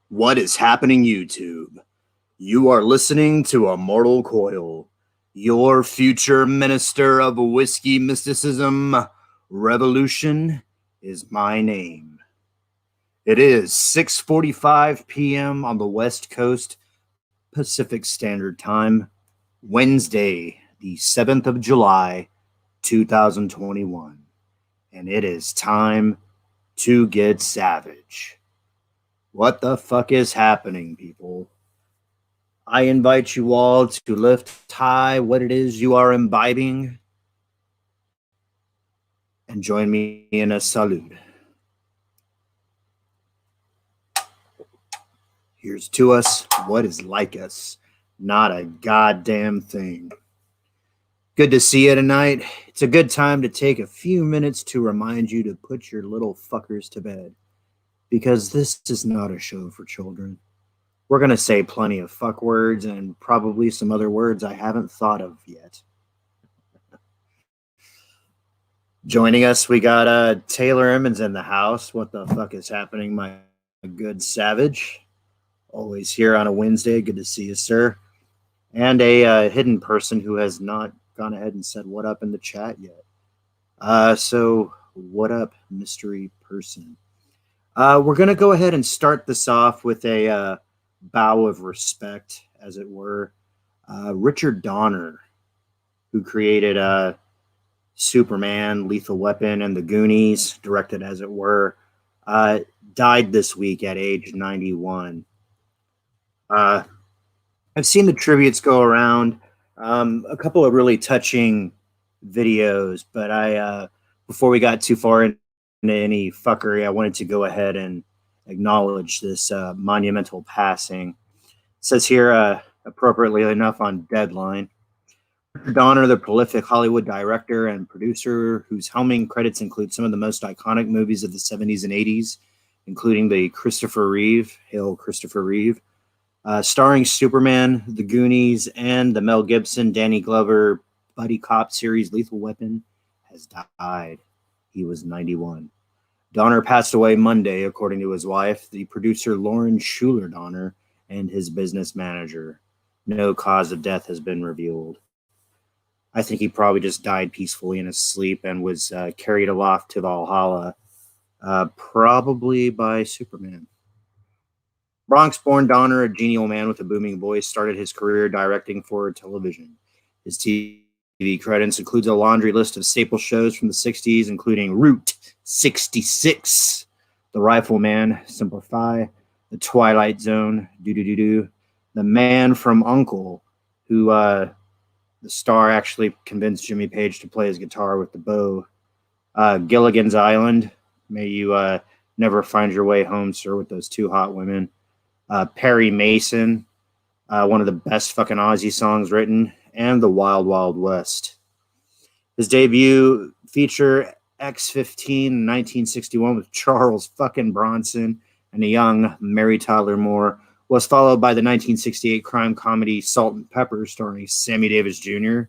What is happening, YouTube? You are listening to Immortal Coil, your future minister of whiskey mysticism. Revolution is my name. It is 6:45 p.m. on the West Coast, Pacific Standard Time, Wednesday, the 7th of July, 2021. And it is time to get savage. What the fuck is happening, people? I invite you all to lift high what it is you are imbibing and join me in a salute. Here's to us what is like us, not a goddamn thing. Good to see you tonight. It's a good time to take a few minutes to remind you to put your little fuckers to bed, because this is not a show for children. We're going to say plenty of fuck words and probably some other words I haven't thought of yet. Joining us, we got Taylor Emmons in the house. What the fuck is happening, my good savage? Always here on a Wednesday. Good to see you, sir. And a hidden person who has not gone ahead and said what up in the chat yet. So what up, mystery person? We're going to go ahead and start this off with a bow of respect, as it were. Richard Donner, who created Superman, Lethal Weapon, and The Goonies, directed, as it were, died this week at age 91. I've seen the tributes go around, a couple of really touching videos, but before we got too far into any fuckery, I wanted to go ahead and acknowledge this monumental passing. It says here, appropriately enough on Deadline, Richard Donner, the prolific Hollywood director and producer whose helming credits include some of the most iconic movies of the 70s and 80s, including the Christopher Reeve, Hail Christopher Reeve, starring Superman, The Goonies, and the Mel Gibson, Danny Glover buddy cop series Lethal Weapon, has died. He was 91. Donner passed away Monday, according to his wife, the producer Lauren Schuler Donner, and his business manager. No cause of death has been revealed. I think he probably just died peacefully in his sleep and was carried aloft to Valhalla, probably by Superman. Bronx-born Donner, a genial man with a booming voice, started his career directing for television. His TV credits includes a laundry list of staple shows from the 60s, including Route 66, The Rifleman, Simplify, The Twilight Zone, Do-Do-Do-Do, The Man from U.N.C.L.E., who the star actually convinced Jimmy Page to play his guitar with the bow, Gilligan's Island, May You Never Find Your Way Home, Sir, with those two hot women, Perry Mason, one of the best fucking Aussie songs written, and The Wild Wild West. His debut feature, X-15 in 1961 with Charles fucking Bronson and a young Mary Tyler Moore, was followed by the 1968 crime comedy Salt and Pepper, starring Sammy Davis Jr.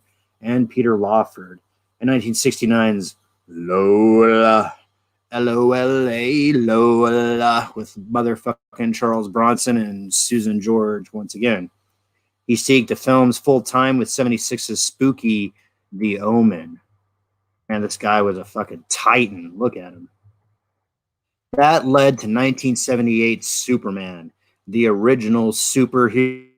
and Peter Lawford, and 1969's Lola, L-O-L-A, Lola, with motherfucking Charles Bronson and Susan George once again. He seeked the films full-time with 76's spooky The Omen. Man, this guy was a fucking titan. Look at him. That led to 1978's Superman, the original superhero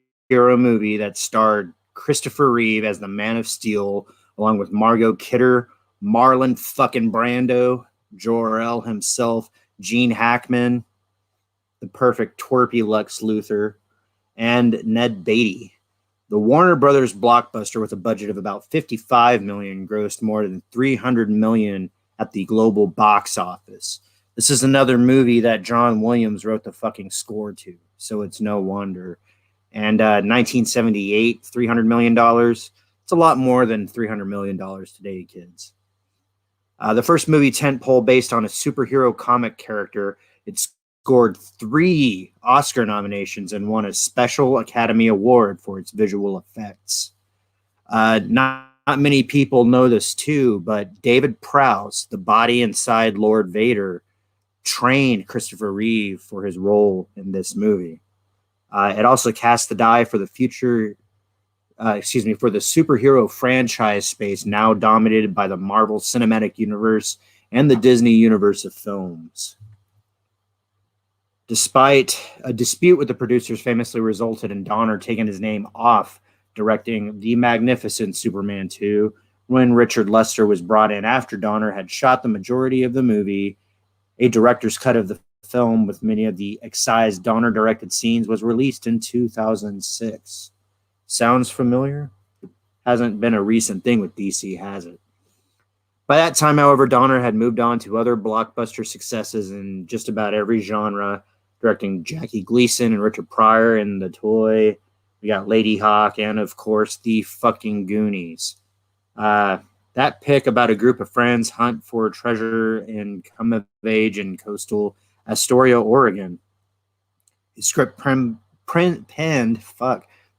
movie that starred Christopher Reeve as the Man of Steel, along with Margot Kidder, Marlon fucking Brando, Jor-El himself, Gene Hackman, the perfect twerpy Lex Luthor, and Ned Beatty. The Warner Brothers blockbuster, with a budget of about $55 million, grossed more than $300 million at the global box office. This is another movie that John Williams wrote the fucking score to, so it's no wonder. And 1978, $300 million. It's a lot more than $300 million today, kids. The first movie tentpole based on a superhero comic character, it scored 3 Oscar nominations and won a Special Academy Award for its visual effects. Not many people know this too, but David Prowse, the body inside Lord Vader, trained Christopher Reeve for his role in this movie. It also cast the die for the future, for the superhero franchise space now dominated by the Marvel Cinematic Universe and the Disney Universe of films. Despite a dispute with the producers, famously resulted in Donner taking his name off directing The Magnificent Superman 2 when Richard Lester was brought in after Donner had shot the majority of the movie. A director's cut of the film with many of the excised Donner-directed scenes was released in 2006. Sounds familiar? Hasn't been a recent thing with DC, has it? By that time, however, Donner had moved on to other blockbuster successes in just about every genre, directing Jackie Gleason and Richard Pryor in The Toy. We got Lady Hawk and, of course, The fucking Goonies. That pick about a group of friends hunt for treasure and come of age in coastal Astoria, Oregon. The script penned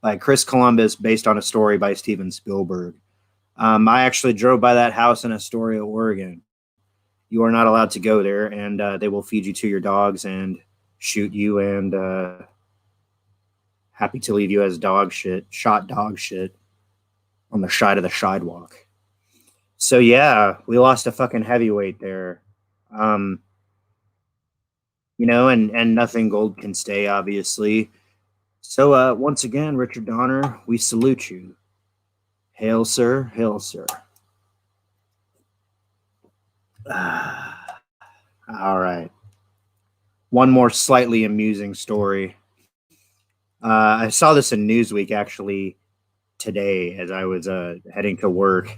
by Chris Columbus based on a story by Steven Spielberg. I actually drove by that house in Astoria, Oregon. You are not allowed to go there, and they will feed you to your dogs and shoot you and happy to leave you as shot dog shit on the side of the sidewalk. So yeah, we lost a fucking heavyweight there. And nothing gold can stay, obviously. So once again, Richard Donner, we salute you. Hail, sir. Hail, sir. All right. One more slightly amusing story. I saw this in Newsweek, actually, today as I was heading to work.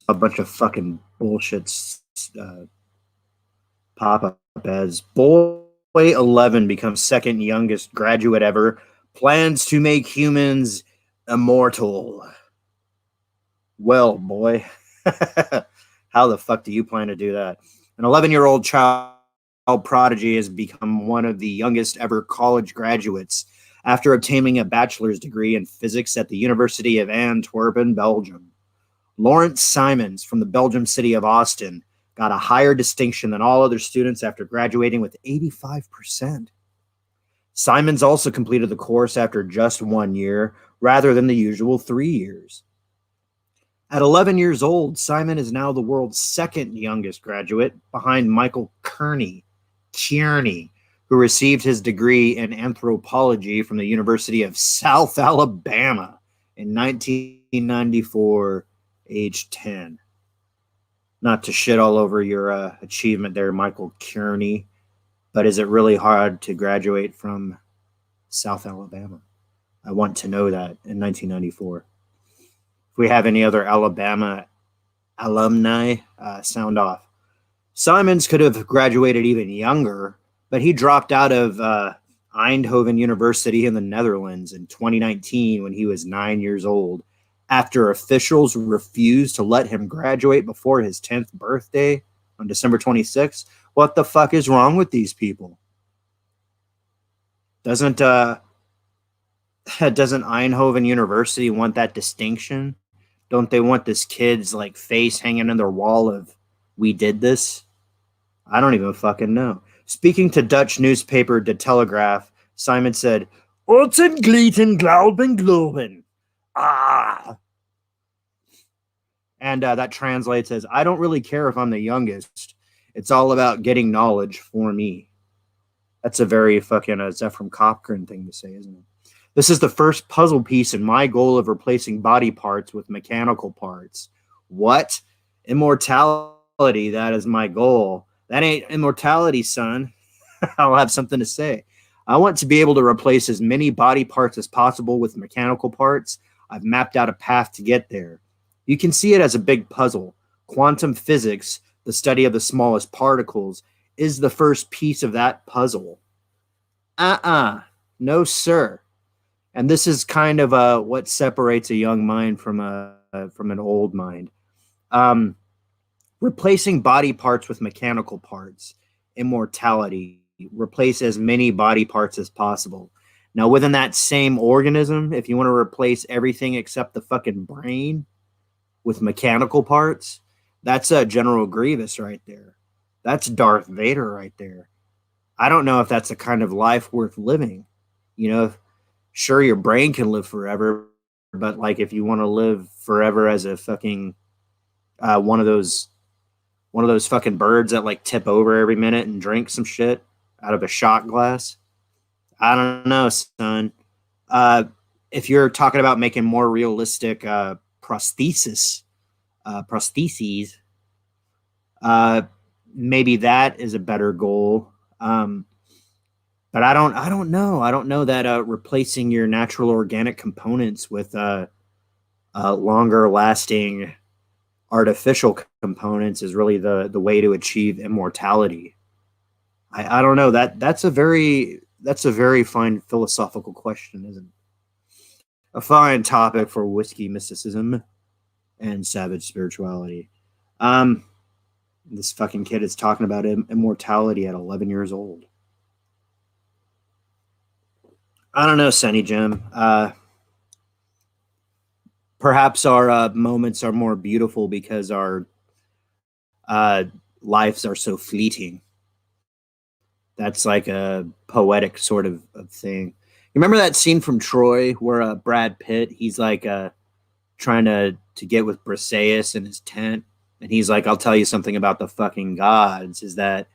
A bunch of fucking bullshit pop up as Boy 11 becomes second youngest graduate ever, plans to make humans immortal. Well, boy, how the fuck do you plan to do that? An 11-year-old child prodigy has become one of the youngest ever college graduates after obtaining a bachelor's degree in physics at the University of Antwerp, Belgium. Lawrence Simons from the Belgium city of Austin got a higher distinction than all other students after graduating with 85%. Simons also completed the course after just 1 year, rather than the usual 3 years. At 11 years old, Simon is now the world's second youngest graduate, behind Michael Kearney, who received his degree in anthropology from the University of South Alabama in 1994, age 10. Not to shit all over your achievement there, Michael Kearney, but is it really hard to graduate from South Alabama? I want to know that in 1994. If we have any other Alabama alumni, sound off. Simons could have graduated even younger, but he dropped out of Eindhoven University in the Netherlands in 2019 when he was 9 years old, after officials refused to let him graduate before his 10th birthday on December 26th. What the fuck is wrong with these people? Doesn't Eindhoven University want that distinction? Don't they want this kid's face hanging in their wall of "we did this"? I don't even fucking know. Speaking to Dutch newspaper De Telegraaf, Simon said, "Orten glieten glauben globen." Ah. And that translates as, "I don't really care if I'm the youngest. It's all about getting knowledge for me." That's a very fucking Zephram Cochrane thing to say, isn't it? "This is the first puzzle piece in my goal of replacing body parts with mechanical parts." What? Immortality, that is my goal. That ain't immortality, son. I'll have something to say. I want to be able to replace as many body parts as possible with mechanical parts. I've mapped out a path to get there. You can see it as a big puzzle. Quantum physics, the study of the smallest particles, is the first piece of that puzzle. No, sir. And this is kind of what separates a young mind from an old mind. Replacing body parts with mechanical parts. Immortality. Replace as many body parts as possible. Now, within that same organism, if you want to replace everything except the fucking brain with mechanical parts, that's General Grievous right there. That's Darth Vader right there. I don't know if that's a kind of life worth living. You know, sure, your brain can live forever, but like if you want to live forever as a fucking one of those fucking birds that like tip over every minute and drink some shit out of a shot glass, I don't know, son. Uh, if you're talking about making more realistic prostheses, uh, maybe that is a better goal. But I don't know. I don't know that replacing your natural organic components with longer lasting artificial components is really the way to achieve immortality. I don't know that that's a very fine philosophical question, isn't it? A fine topic for whiskey mysticism and savage spirituality. Um, this fucking kid is talking about immortality at 11 years old. I don't know, Sunny Jim. Perhaps our moments are more beautiful because our uh, lives are so fleeting. That's like a poetic sort of thing. You remember that scene from Troy where Brad Pitt, he's like trying to get with Briseis in his tent, and he's like, "I'll tell you something about the fucking gods is that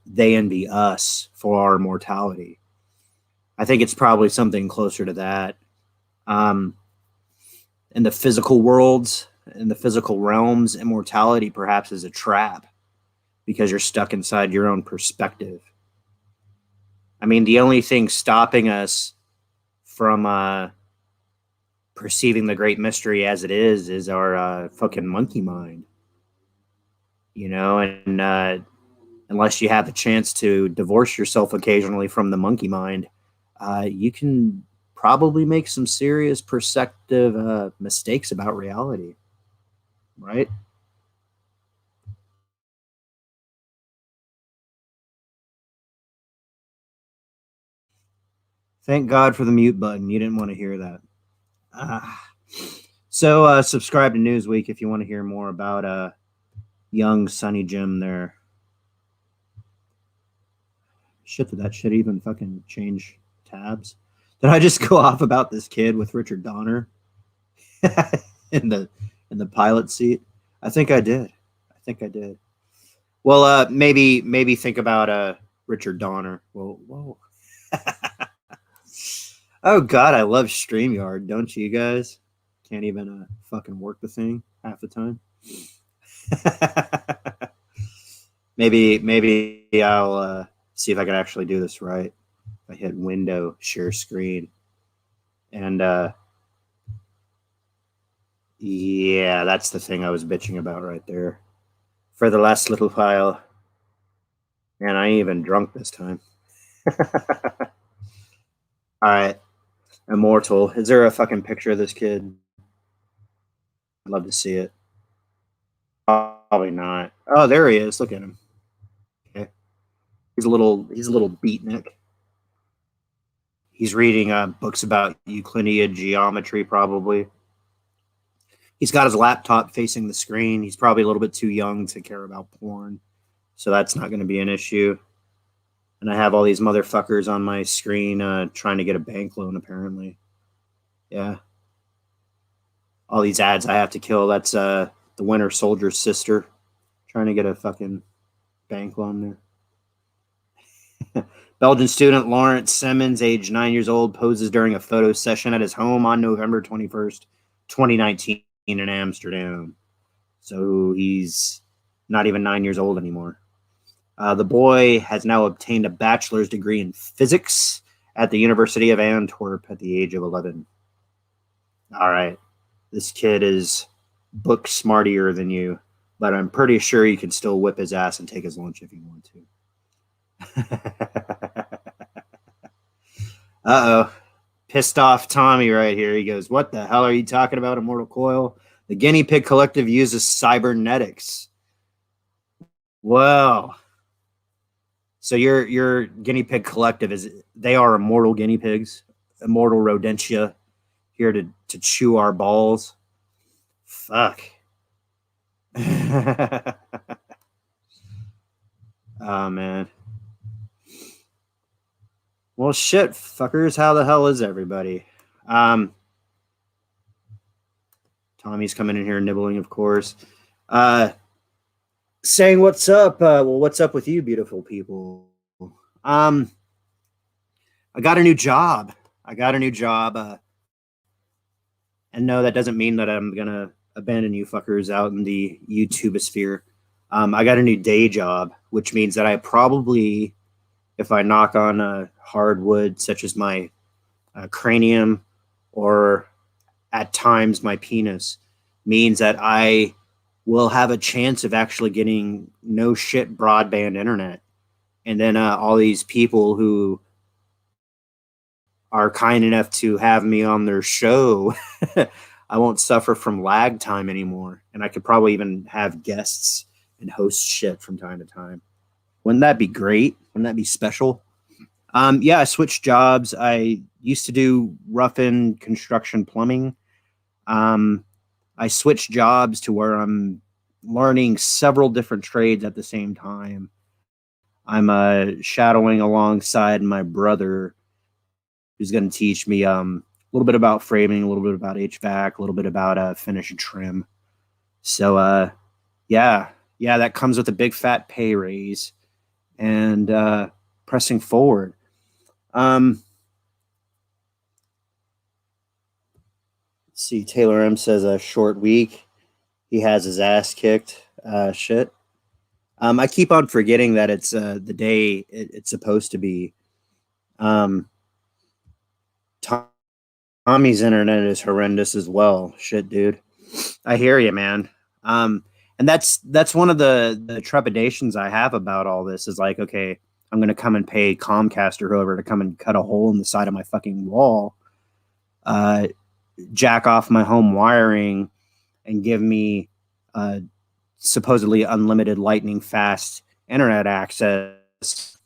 they envy us for our mortality." I think it's probably something closer to that. Um, in the physical worlds, in the physical realms, immortality perhaps is a trap because you're stuck inside your own perspective. I mean, the only thing stopping us from perceiving the great mystery as it is our fucking monkey mind, you know, and unless you have the chance to divorce yourself occasionally from the monkey mind, you can probably make some serious perceptive mistakes about reality, right? Thank God for the mute button. You didn't want to hear that. So subscribe to Newsweek if you want to hear more about young Sonny Jim there. Shit, did that shit even fucking change tabs? Did I just go off about this kid with Richard Donner in the pilot seat? I think I did. I think I did. Well, maybe think about Richard Donner. Whoa. Oh God, I love StreamYard, don't you guys? Can't even fucking work the thing half the time. maybe I'll see if I can actually do this right. I hit Window, share screen, and yeah, that's the thing I was bitching about right there. For the last little while, and I ain't even drunk this time. All right, Immortal. Is there a fucking picture of this kid? I'd love to see it. Probably not. Oh, there he is. Look at him. Okay. He's a little beatnik. He's reading books about Euclidean geometry, probably. He's got his laptop facing the screen. He's probably a little bit too young to care about porn, so that's not going to be an issue. And I have all these motherfuckers on my screen trying to get a bank loan, apparently. Yeah. All these ads I have to kill. That's the Winter Soldier's sister trying to get a fucking bank loan there. Belgian student Lawrence Simmons, age 9 years old, poses during a photo session at his home on November 21st, 2019 in Amsterdam. So he's not even 9 years old anymore. The boy has now obtained a bachelor's degree in physics at the University of Antwerp at the age of 11. All right. This kid is book smartier than you, but I'm pretty sure you can still whip his ass and take his lunch if you want to. Uh-oh. Pissed off Tommy right here. He goes, "What the hell are you talking about, Immortal Coil? The Guinea Pig Collective uses cybernetics." Well, so your Guinea Pig Collective is they are immortal guinea pigs, immortal rodentia, here to chew our balls. Fuck. Oh man. Well, shit, fuckers. How the hell is everybody? Um, Tommy's coming in here nibbling, of course. Saying what's up. Well, what's up with you, beautiful people? Um, I got a new job. And no, that doesn't mean that I'm gonna abandon you fuckers out in the YouTubeosphere. I got a new day job, which means that I probably, if I knock on hardwood, such as my cranium or at times my penis, means that I will have a chance of actually getting no shit broadband internet. And then all these people who are kind enough to have me on their show, I won't suffer from lag time anymore. And I could probably even have guests and host shit from time to time. Wouldn't that be great? Wouldn't that be special? Yeah, I switched jobs. I used to do rough-in construction plumbing. I switched jobs to where I'm learning several different trades at the same time. I'm shadowing alongside my brother, who's going to teach me a little bit about framing, a little bit about HVAC, a little bit about finish and trim. So, yeah, that comes with a big fat pay raise and pressing forward. Let's see, Taylor M says a short week. He has his ass kicked. Shit. I keep on forgetting that it's the day it's supposed to be. Tommy's internet is horrendous as well. Shit, dude. I hear you, man. And that's one of the trepidations I have about all this is like, okay, I'm going to come and pay Comcast or whoever to come and cut a hole in the side of my fucking wall, jack off my home wiring, and give me supposedly unlimited lightning fast internet access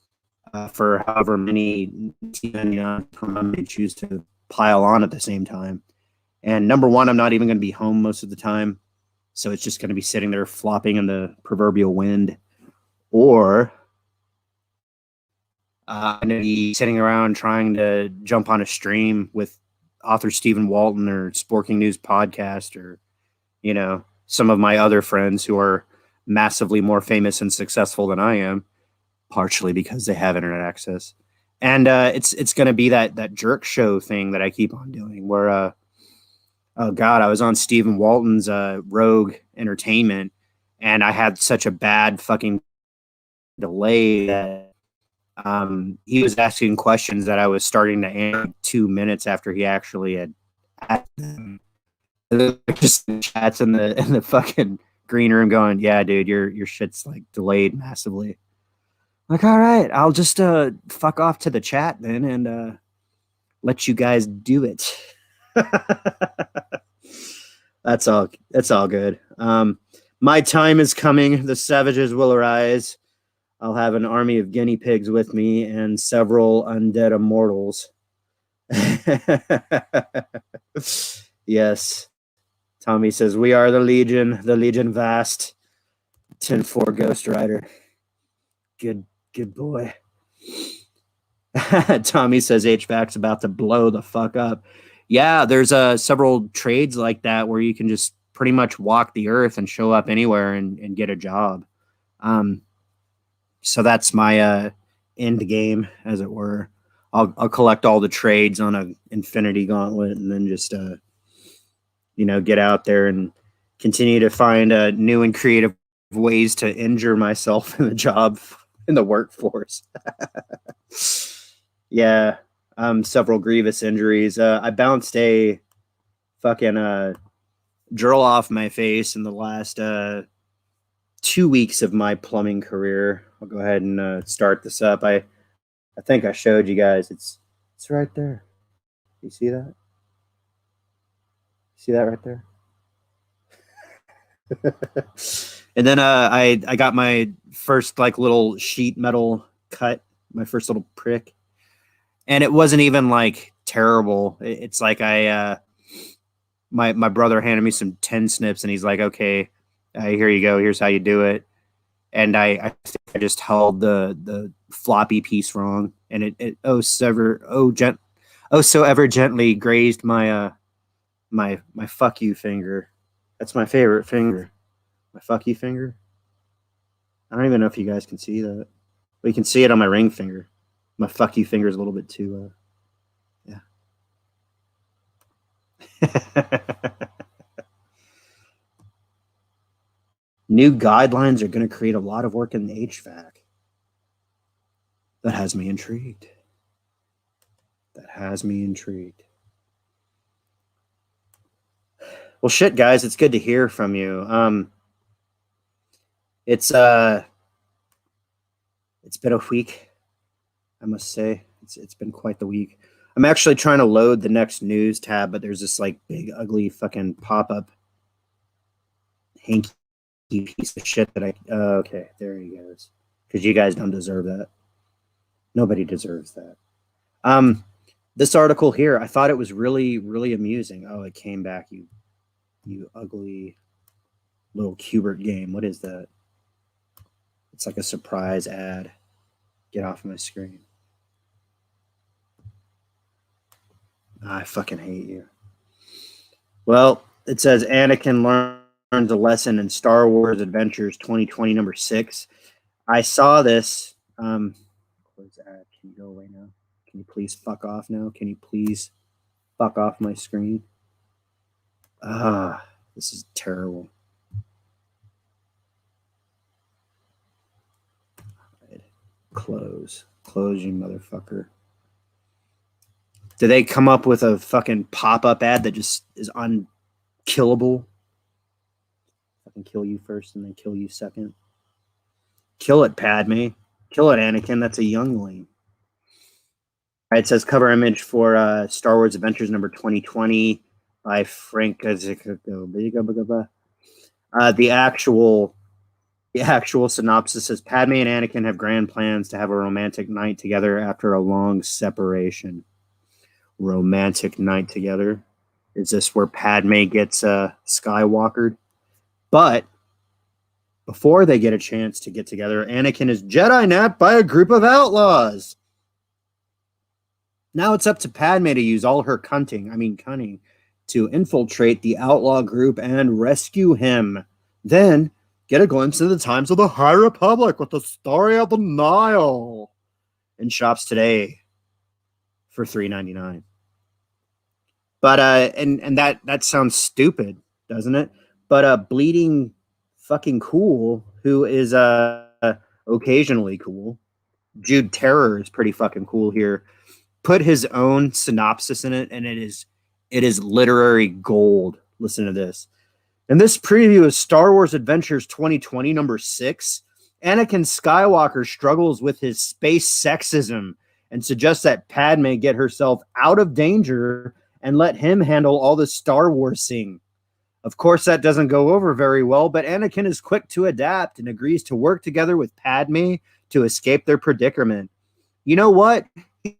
for however many per month they choose to pile on at the same time. And number one, I'm not even going to be home most of the time. So it's just going to be sitting there flopping in the proverbial wind. Or I'm going to be sitting around trying to jump on a stream with author Stephen Walton or Sporking News Podcast or, some of my other friends who are massively more famous and successful than I am, partially because they have internet access. And it's going to be that jerk show thing that I keep on doing where, oh God, I was on Stephen Walton's Rogue Entertainment and I had such a bad fucking delay that he was asking questions that I was starting to answer 2 minutes after he actually had asked them. Just chats in the fucking green room going, yeah, dude, your shit's like delayed massively. Like, all right, I'll just fuck off to the chat then and let you guys do it. That's all good. My time is coming. The savages will arise. I'll have an army of guinea pigs with me and several undead immortals. Yes. Tommy says, we are the Legion vast. 10-4 Ghost Rider. Good boy. Tommy says HVAC's about to blow the fuck up. Yeah, there's several trades like that where you can just pretty much walk the earth and show up anywhere and get a job. So that's my end game, as it were. I'll collect all the trades on an infinity gauntlet and then just get out there and continue to find new and creative ways to injure myself in the job, in the workforce. Yeah, several grievous injuries. I bounced a fucking drill off my face in the last 2 weeks of my plumbing career. I'll go ahead and start this up. I think I showed you guys. It's right there. You see that? See that right there? And then I got my first like little sheet metal cut, my first little prick. And it wasn't even like terrible. It's like my brother handed me some 10 snips and he's like, okay, here you go. Here's how you do it. and I think I just held the floppy piece wrong, and it oh so ever gently grazed my my fuck you finger. That's my favorite finger. My fuck you finger. I don't even know if you guys can see that. But you can see it on my ring finger. My fuck you finger is a little bit too yeah. New guidelines are going to create a lot of work in the HVAC. That has me intrigued. That has me intrigued. Well, shit, guys, it's good to hear from you. It's been a week, I must say. It's been quite the week. I'm actually trying to load the next news tab, but there's this like big ugly fucking pop-up hanky piece of shit that I okay, there he goes. Because you guys don't deserve that. Nobody deserves that. This article here, I thought it was really, really amusing. Oh, it came back, you ugly little Cubert game. What is that? It's like a surprise ad. Get off my screen. I fucking hate you. Well, it says Anakin learns a lesson in Star Wars Adventures 2020 number 6. I saw this. Close ad. Can you go away now? Can you please fuck off now? Can you please fuck off my screen? This is terrible. Right. Close, you motherfucker. Do they come up with a fucking pop-up ad that just is unkillable? Fucking kill you first and then kill you second. Kill it, Padme. Kill it, Anakin. That's a youngling. All right, it says cover image for Star Wars Adventures number 2020 by Frank. The actual synopsis says Padme and Anakin have grand plans to have a romantic night together after a long separation. Romantic night together. Is this where Padme gets Skywalkered? But before they get a chance to get together, Anakin is Jedi napped by a group of outlaws. Now it's up to Padme to use all her cunning, to infiltrate the outlaw group and rescue him. Then get a glimpse of the times of the High Republic with the Story of the Nile in shops today for $3.99. But and that sounds stupid, doesn't it? But Bleeding fucking Cool, who is occasionally cool, Jude Terror is pretty fucking cool here, put his own synopsis in it, and it is literary gold. Listen to this. In this preview of Star Wars Adventures 2020 number 6, Anakin Skywalker struggles with his space sexism and suggests that Padme get herself out of danger and let him handle all the Star Warsing. Of course, that doesn't go over very well, but Anakin is quick to adapt and agrees to work together with Padme to escape their predicament. You know what?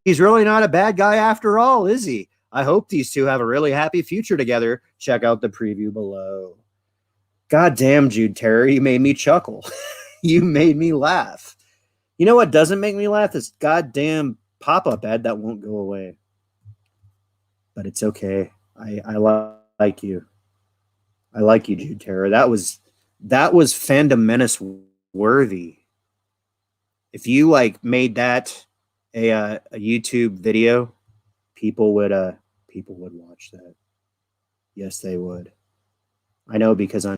He's really not a bad guy after all, is he? I hope these two have a really happy future together. Check out the preview below. God damn, Jude Terror, you made me chuckle. You made me laugh. You know what doesn't make me laugh? This goddamn pop-up ad that won't go away. But it's okay. I like you. I like you, Jude Terror. That was Fandom Menace worthy. If you made that a YouTube video, people would watch that. Yes, they would. I know because I'm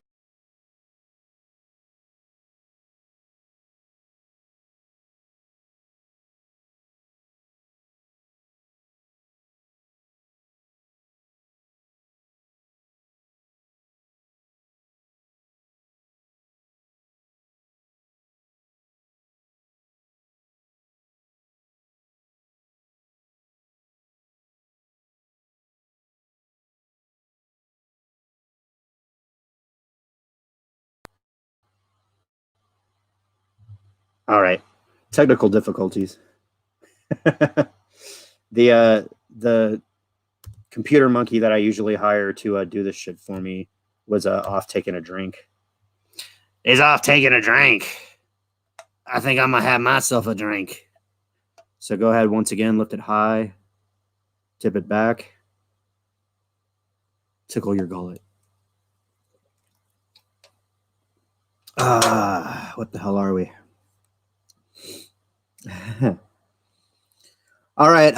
all right. Technical difficulties. The computer monkey that I usually hire to do this shit for me was off taking a drink. He's off taking a drink. I think I'm going to have myself a drink. So go ahead once again, lift it high, tip it back, tickle your gullet. What the hell are we? All right.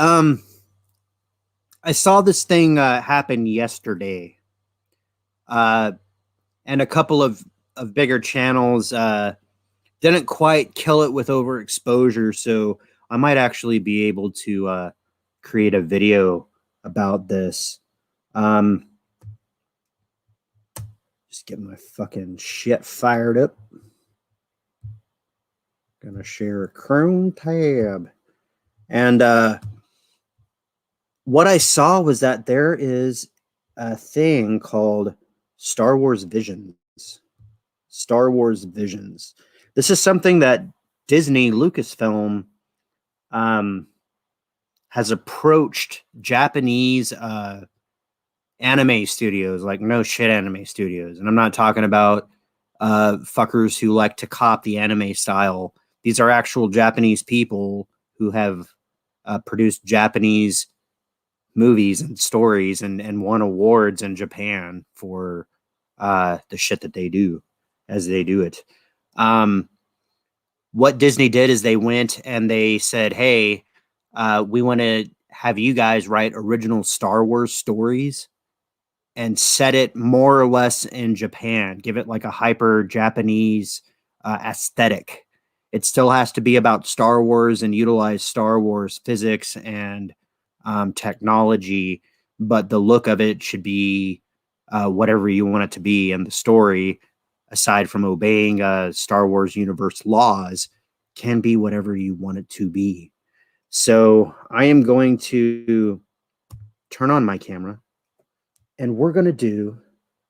I saw this thing happen yesterday. And a couple of bigger channels didn't quite kill it with overexposure, so I might actually be able to create a video about this. Just get my fucking shit fired up. Gonna share a Chrome tab. And what I saw was that there is a thing called Star Wars Visions. Star Wars Visions. This is something that Disney Lucasfilm has approached Japanese anime studios, like no shit anime studios. And I'm not talking about fuckers who like to cop the anime style. These are actual Japanese people who have produced Japanese movies and stories and won awards in Japan for the shit that they do as they do it. What Disney did is they went and they said, hey, we want to have you guys write original Star Wars stories and set it more or less in Japan. Give it like a hyper Japanese aesthetic. It still has to be about Star Wars and utilize Star Wars physics and technology, but the look of it should be whatever you want it to be. And the story, aside from obeying Star Wars universe laws, can be whatever you want it to be. So I am going to turn on my camera and we're going to do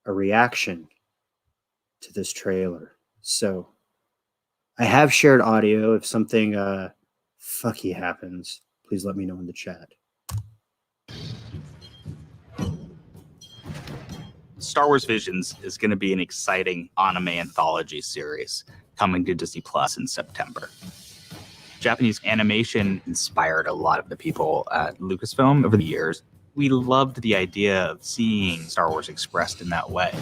a reaction to this trailer. So I have shared audio. If something fucky happens, please let me know in the chat. Star Wars Visions is going to be an exciting anime anthology series coming to Disney Plus in September. Japanese animation inspired a lot of the people at Lucasfilm over the years. We loved the idea of seeing Star Wars expressed in that way.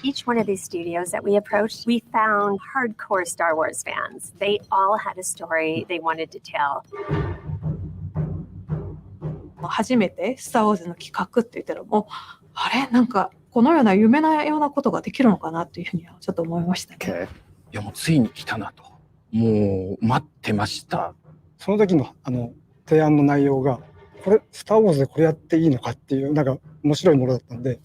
Each one of these studios that we approached, we found hardcore Star Wars fans. They all had a story they wanted to tell. 初めてスター・ウォーズの企画って言ったらもうあれなんかこのような夢のようなことができるのかなというふうにはちょっと思いましたね。Okay. いやもうついに来たなと。もう待ってました。その時の提案の内容がこれスター・ウォーズでこれやっていいのかっていうなんか面白いものだったんで。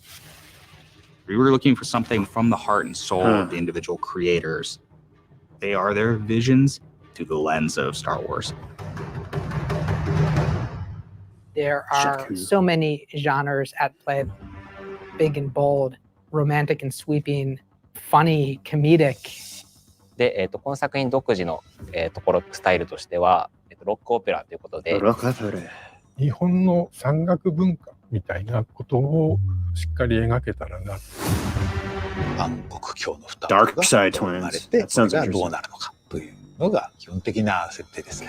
We were looking for something from the heart and soul of the individual creators. They are their visions through the lens of Star Wars. There are so many genres at play, big and bold, romantic and sweeping, funny, comedic. で、この作品独自の、スタイルとしては、ロックオペラということで、日本の山岳文化みたいなことをしっかり描けたらな。万国共の二Dark Side つが生まれ Twins. て、 That それ sounds がどう interesting. なるのかというのが基本的な設定ですね。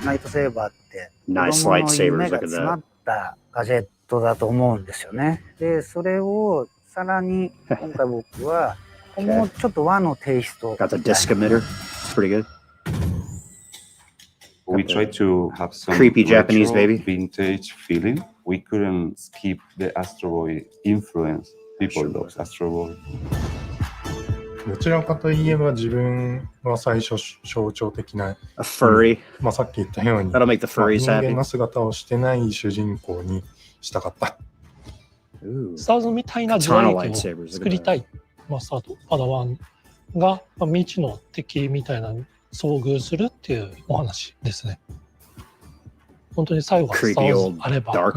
ライトセーバーって子 Nice 供の lightsabers. 夢が Look at 詰ま that. ったガジェットだと思うんですよね。で、それをさらに今回僕はもうちょっと和のテイスト。Got the disc emitter. It's pretty good. We tried to have some creepy Japanese baby vintage feeling. We couldn't skip the Astro Boy influence. People love Astro Boy. どちらかといえば自分は最初象徴的な A furry. まあさっき言ったように That'll make the furries 人間 happy. の姿をしてない主人公にしたかった。スターズみたいな時代劇を作りたいマスターとパダワンが未知の敵みたいなのに遭遇するっていうお話ですね。本当に最後はスターズあればだ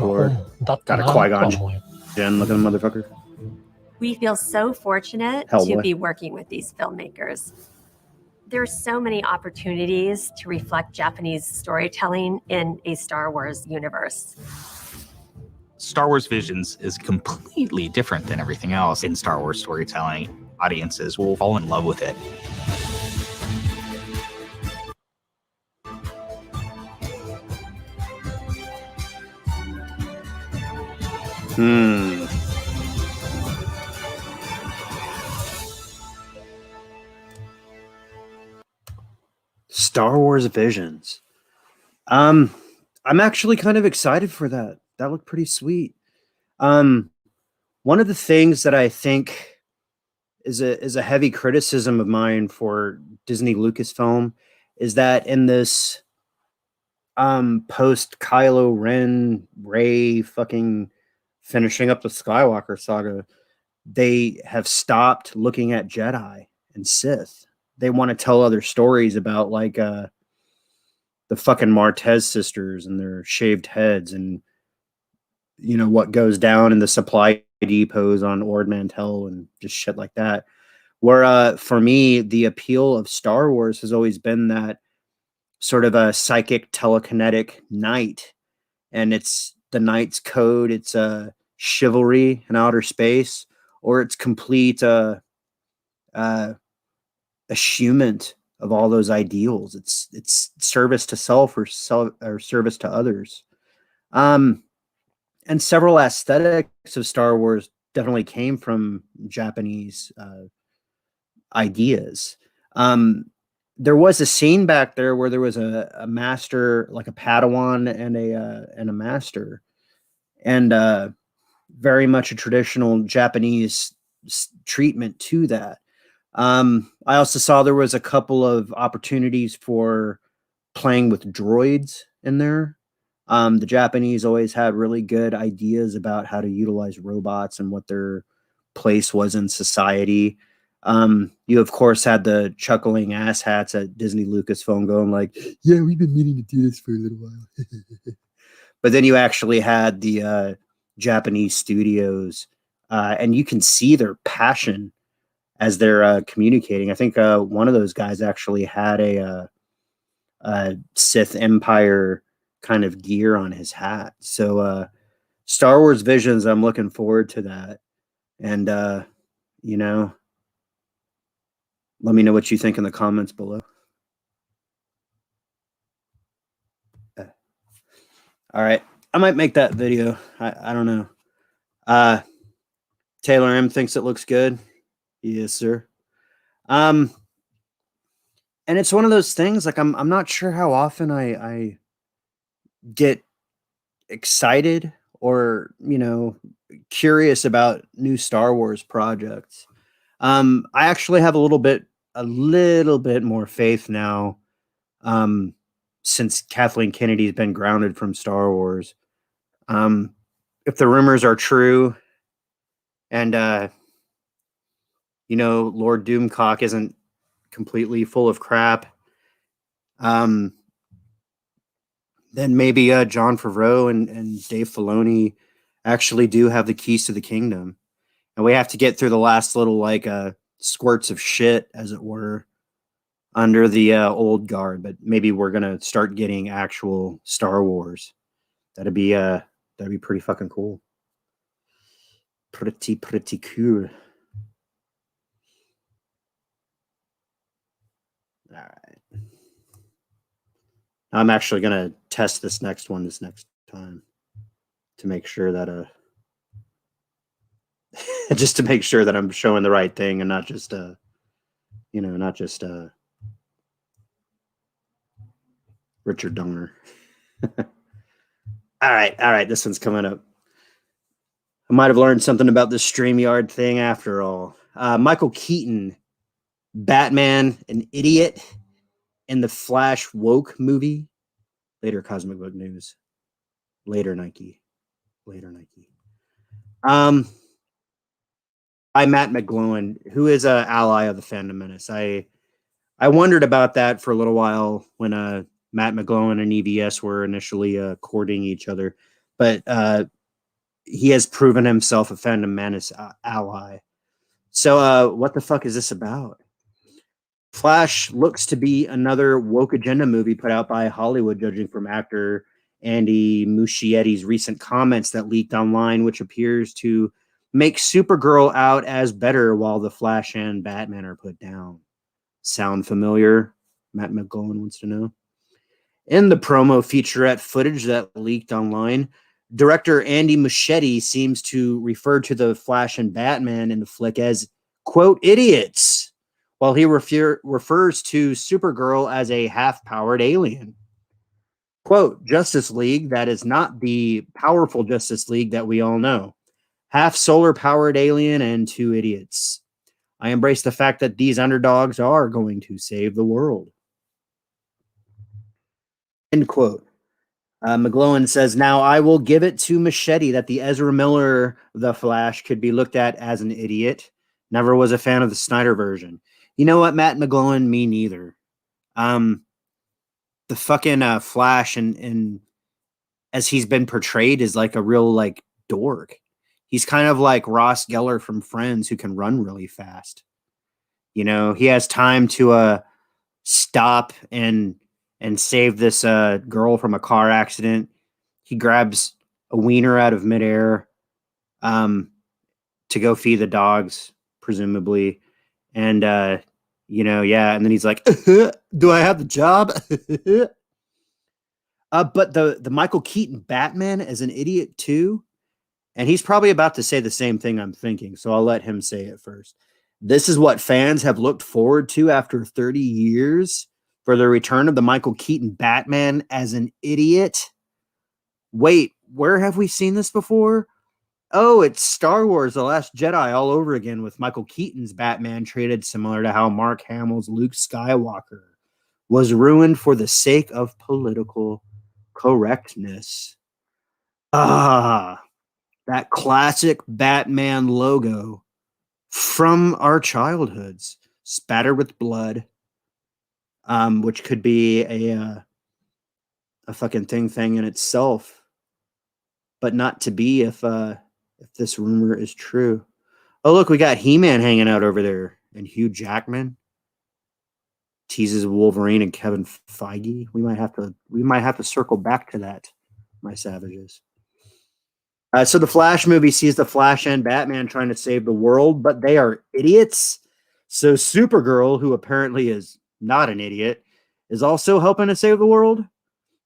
ったなと思います。We feel so fortunate to be working with these filmmakers. There are so many opportunities to reflect Japanese storytelling in a Star Wars universe. Star Wars Visions is completely different than everything else in Star Wars storytelling. audiences will fall in love with it. Star Wars Visions. I'm actually kind of excited for that. That looked pretty sweet. One of the things that I think is a heavy criticism of mine for Disney Lucasfilm is that in this post Kylo Ren, Rey fucking finishing up the Skywalker saga, they have stopped looking at Jedi and Sith. They want to tell other stories about like the fucking Martez sisters and their shaved heads and you know what goes down in the supply depots on Ord Mantell and just shit like that. Where for me, the appeal of Star Wars has always been that sort of a psychic telekinetic knight, and it's the knight's code. It's chivalry in outer space, or it's complete eschewment of all those ideals. It's service to self or service to others. And several aesthetics of Star Wars definitely came from Japanese ideas. There was a scene back there where there was a master, like a Padawan and a master, and very much a traditional Japanese treatment to that. I also saw there was a couple of opportunities for playing with droids in there. The Japanese always had really good ideas about how to utilize robots and what their place was in society. You of course had the chuckling asshats at Disney Lucasfilm going like, yeah, we've been meaning to do this for a little while. But then you actually had the Japanese studios, and you can see their passion as they're communicating. I think one of those guys actually had a Sith Empire kind of gear on his hat. So Star Wars Visions, I'm looking forward to that. And, you know, let me know what you think in the comments below. All right. I might make that video. I don't know. Taylor M thinks it looks good. Yes, sir. And it's one of those things, like I'm not sure how often I get excited or, you know, curious about new Star Wars projects. I actually have a little bit more faith now, since Kathleen Kennedy's been grounded from Star Wars. If the rumors are true and, you know, Lord Doomcock isn't completely full of crap, then maybe Jon Favreau and Dave Filoni actually do have the keys to the kingdom. And we have to get through the last little, like, squirts of shit, as it were, under the old guard. But maybe we're going to start getting actual Star Wars. That'd be pretty fucking cool. Pretty cool. All right. I'm actually going to test this next time to make sure that just to make sure that I'm showing the right thing and not just you know, not just Richard Donner. All right, this one's coming up. I might have learned something about this StreamYard thing after all. Michael Keaton, Batman, an idiot in the Flash woke movie. Later Cosmic Book News. Later Nike. By Matt McGlowan, who is an ally of the Fandom Menace. I wondered about that for a little while when Matt McGlowan and EVS were initially courting each other, but he has proven himself a Fandom Menace ally. So what the fuck is this about? Flash looks to be another woke agenda movie put out by Hollywood, judging from actor Andy Muschietti's recent comments that leaked online, which appears to makes Supergirl out as better while the Flash and Batman are put down. Sound familiar? Matt McGowan wants to know. In the promo featurette footage that leaked online, director Andy Muschietti seems to refer to the Flash and Batman in the flick as, quote, idiots, while he refers to Supergirl as a half-powered alien. Quote, Justice League, that is not the powerful Justice League that we all know. Half solar-powered alien and two idiots. I embrace the fact that these underdogs are going to save the world. End quote. McGlowan says, now I will give it to Muschietti that the Ezra Miller The Flash could be looked at as an idiot. Never was a fan of the Snyder version. You know what, Matt McGlowan? Me neither. The fucking Flash and as he's been portrayed is like a real like dork. He's kind of like Ross Geller from Friends who can run really fast. You know, he has time to stop and save this girl from a car accident. He grabs a wiener out of midair to go feed the dogs, presumably. And, you know, yeah. And then he's like, do I have the job? But the Michael Keaton Batman is an idiot too. And he's probably about to say the same thing I'm thinking. So I'll let him say it first. This is what fans have looked forward to after 30 years for the return of the Michael Keaton Batman as an idiot. Wait, where have we seen this before? Oh, it's Star Wars: The Last Jedi all over again with Michael Keaton's Batman treated similar to how Mark Hamill's Luke Skywalker was ruined for the sake of political correctness. Ah, that classic Batman logo from our childhoods, spattered with blood, which could be a fucking thing in itself, but not to be if this rumor is true. Oh, look, we got He-Man hanging out over there, and Hugh Jackman teases Wolverine and Kevin Feige. We might have to circle back to that, my savages. So the Flash movie sees the Flash and Batman trying to save the world, but they are idiots. So Supergirl, who apparently is not an idiot, is also helping to save the world.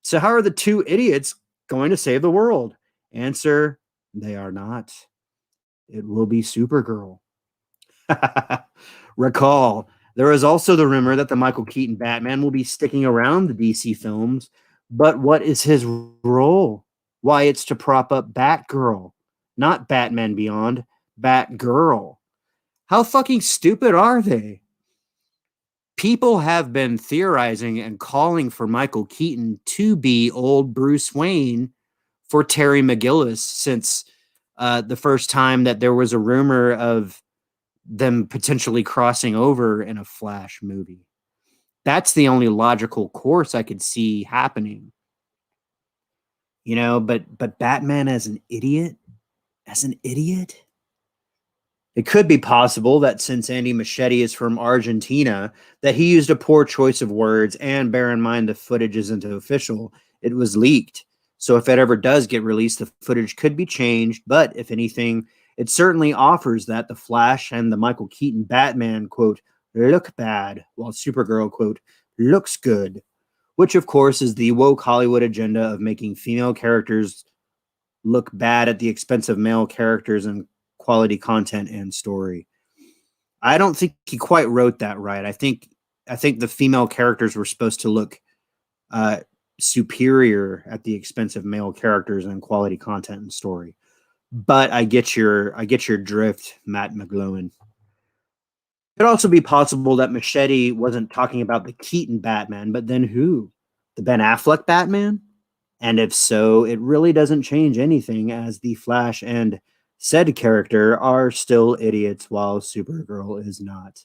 So how are the two idiots going to save the world? Answer, they are not. It will be Supergirl. Recall, there is also the rumor that the Michael Keaton Batman will be sticking around the DC films, but what is his role? Why, it's to prop up Batgirl, not Batman Beyond, Batgirl. How fucking stupid are they? People have been theorizing and calling for Michael Keaton to be old Bruce Wayne for Terry McGillis since the first time that there was a rumor of them potentially crossing over in a Flash movie. That's the only logical course I could see happening. You know, but Batman as an idiot? It could be possible that since Andy Muschietti is from Argentina, that he used a poor choice of words, and bear in mind the footage isn't official, it was leaked. So if it ever does get released, the footage could be changed, but if anything, it certainly offers that the Flash and the Michael Keaton Batman, quote, look bad, while Supergirl, quote, looks good. Which, of course, is the woke Hollywood agenda of making female characters look bad at the expense of male characters and quality content and story. I don't think he quite wrote that right. I think the female characters were supposed to look superior at the expense of male characters and quality content and story. But I get your drift, Matt McGlowan. It could also be possible that Muschietti wasn't talking about the Keaton Batman, but then who? The Ben Affleck Batman? And if so, it really doesn't change anything, as the Flash and said character are still idiots while Supergirl is not.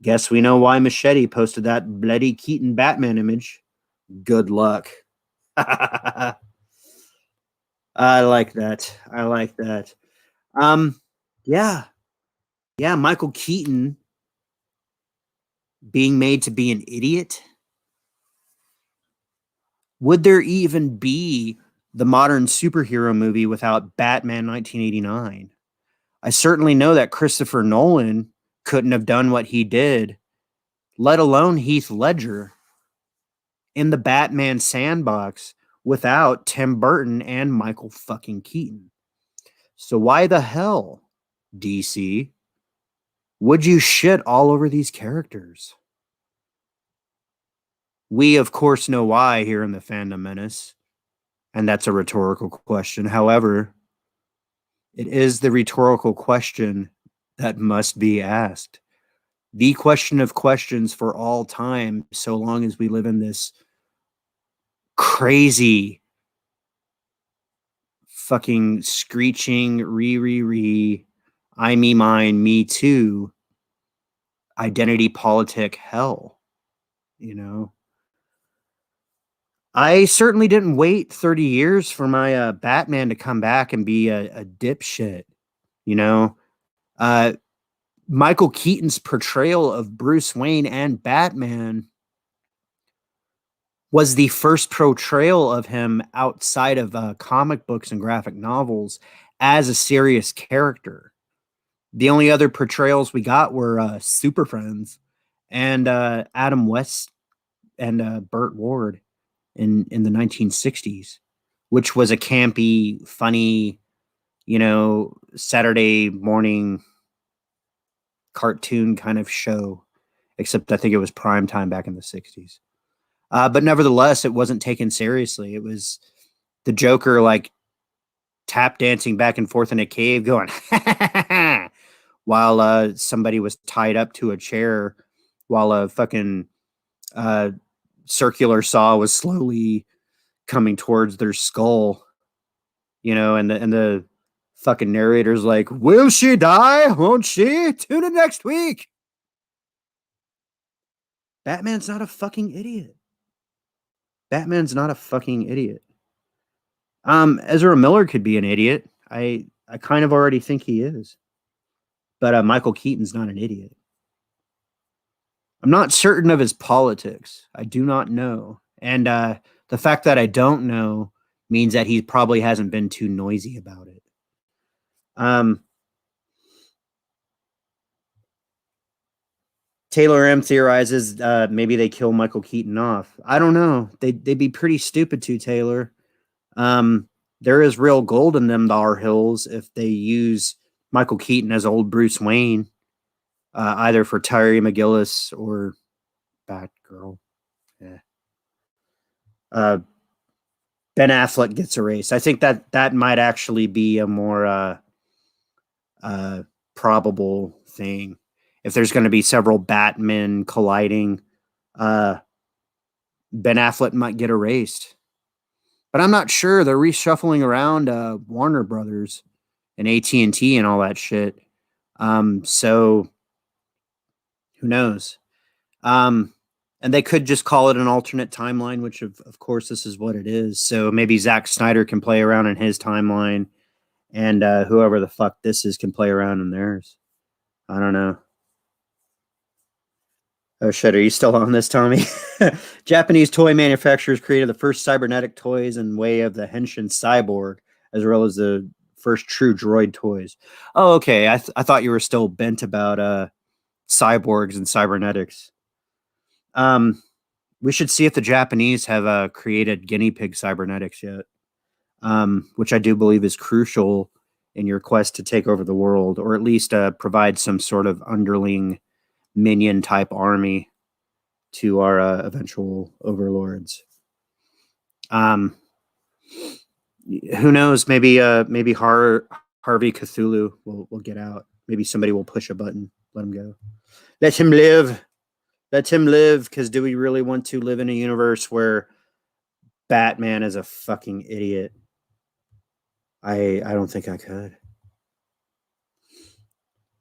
Guess we know why Muschietti posted that bloody Keaton Batman image. Good luck. I like that. Yeah, Michael Keaton being made to be an idiot. Would there even be the modern superhero movie without Batman 1989? I certainly know that Christopher Nolan couldn't have done what he did, let alone Heath Ledger, in the Batman sandbox without Tim Burton and Michael fucking Keaton. So why the hell, DC, would you shit all over these characters? We, of course, know why here in the Fandom Menace, and that's a rhetorical question. However, it is the rhetorical question that must be asked. The question of questions for all time, so long as we live in this crazy fucking screeching I, me, mine, me too identity politic hell. You know, I certainly didn't wait 30 years for my Batman to come back and be a dipshit. You know, Michael Keaton's portrayal of Bruce Wayne and Batman was the first portrayal of him outside of comic books and graphic novels as a serious character. The only other portrayals we got were Super Friends and Adam West and Burt Ward in the 1960s, which was a campy, funny, you know, Saturday morning cartoon kind of show, except I think it was prime time back in the 60s. But nevertheless, it wasn't taken seriously. It was the Joker like tap dancing back and forth in a cave going while somebody was tied up to a chair while a fucking circular saw was slowly coming towards their skull, you know, and the fucking narrator's like, will she die? Won't she? Tune in next week. Batman's not a fucking idiot. Batman's not a fucking idiot. Ezra Miller could be an idiot. I kind of already think he is. But Michael Keaton's not an idiot. I'm not certain of his politics. I do not know. And the fact that I don't know means that he probably hasn't been too noisy about it. Taylor M theorizes maybe they kill Michael Keaton off. I don't know. They'd be pretty stupid to, Taylor. There is real gold in them Dar Hills if they use Michael Keaton as old Bruce Wayne, either for Tyree McGillis or Batgirl. Yeah. Ben Affleck gets erased. I think that might actually be a more probable thing. If there's going to be several Batmen colliding, Ben Affleck might get erased. But I'm not sure. They're reshuffling around Warner Brothers and AT&T and all that shit. So who knows? And they could just call it an alternate timeline, which of course this is what it is. So maybe Zack Snyder can play around in his timeline, and whoever the fuck this is can play around in theirs. I don't know. Oh shit, are you still on this, Tommy? Japanese toy manufacturers created the first cybernetic toys in way of the Henshin Cyborg, as well as the first true droid toys. Oh, okay. I thought you were still bent about cyborgs and cybernetics. We should see if the Japanese have created guinea pig cybernetics yet, which I do believe is crucial in your quest to take over the world, or at least provide some sort of underling minion type army to our eventual overlords. Who knows? Maybe Harvey Cthulhu will get out. Maybe somebody will push a button, let him go. Let him live. Let him live, because do we really want to live in a universe where Batman is a fucking idiot? I don't think I could.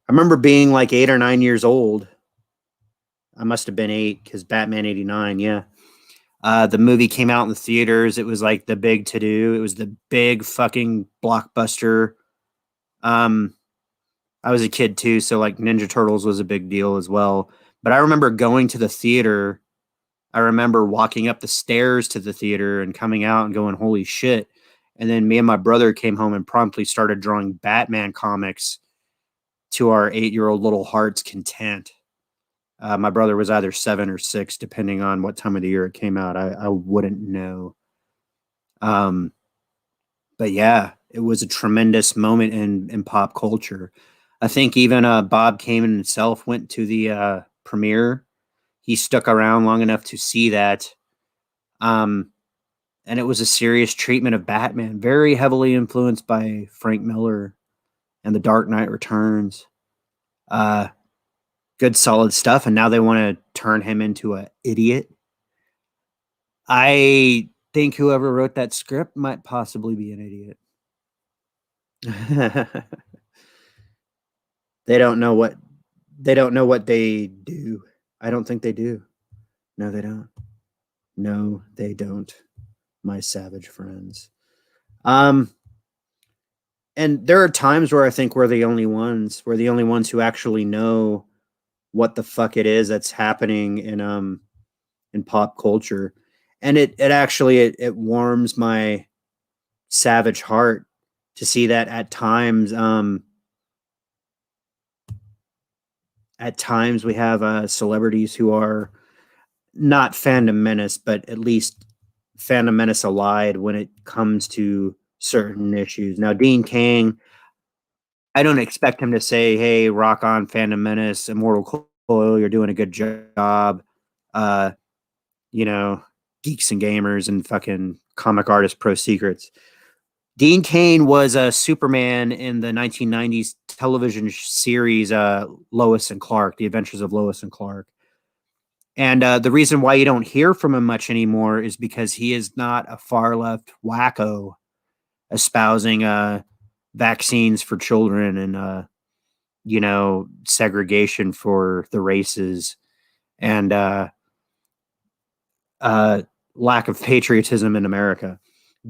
I remember being like 8 or 9 years old. I must have been 8, because Batman 89, yeah. The movie came out in the theaters. It was like the big to-do. It was the big fucking blockbuster. I was a kid too, so like Ninja Turtles was a big deal as well. But I remember going to the theater. I remember walking up the stairs to the theater and coming out and going, holy shit. And then me and my brother came home and promptly started drawing Batman comics to our 8-year-old little heart's content. My brother was either 7 or 6, depending on what time of the year it came out. I wouldn't know. But yeah, it was a tremendous moment in pop culture. I think even Bob Kamen himself went to the premiere. He stuck around long enough to see that. And it was a serious treatment of Batman, very heavily influenced by Frank Miller and The Dark Knight Returns. Good, solid stuff. And now they want to turn him into an idiot. I think whoever wrote that script might possibly be an idiot. They don't know what they do. I don't think they do. No, they don't. No, they don't. My savage friends. And there are times where I think we're the only ones. We're the only ones who actually know what the fuck it is that's happening in pop culture. And it actually warms my savage heart to see that at times we have celebrities who are not fandom menace, but at least fandom menace allied when it comes to certain issues. Now, Dean Cain, I don't expect him to say, hey, rock on, fandom menace, Immortal Coil, you're doing a good job. Geeks and Gamers and fucking Comic Artist Pro Secrets. Dean Cain was a Superman in the 1990s television series Lois and Clark, The Adventures of Lois and Clark. And the reason why you don't hear from him much anymore is because he is not a far-left wacko espousing vaccines for children and, segregation for the races and lack of patriotism in America.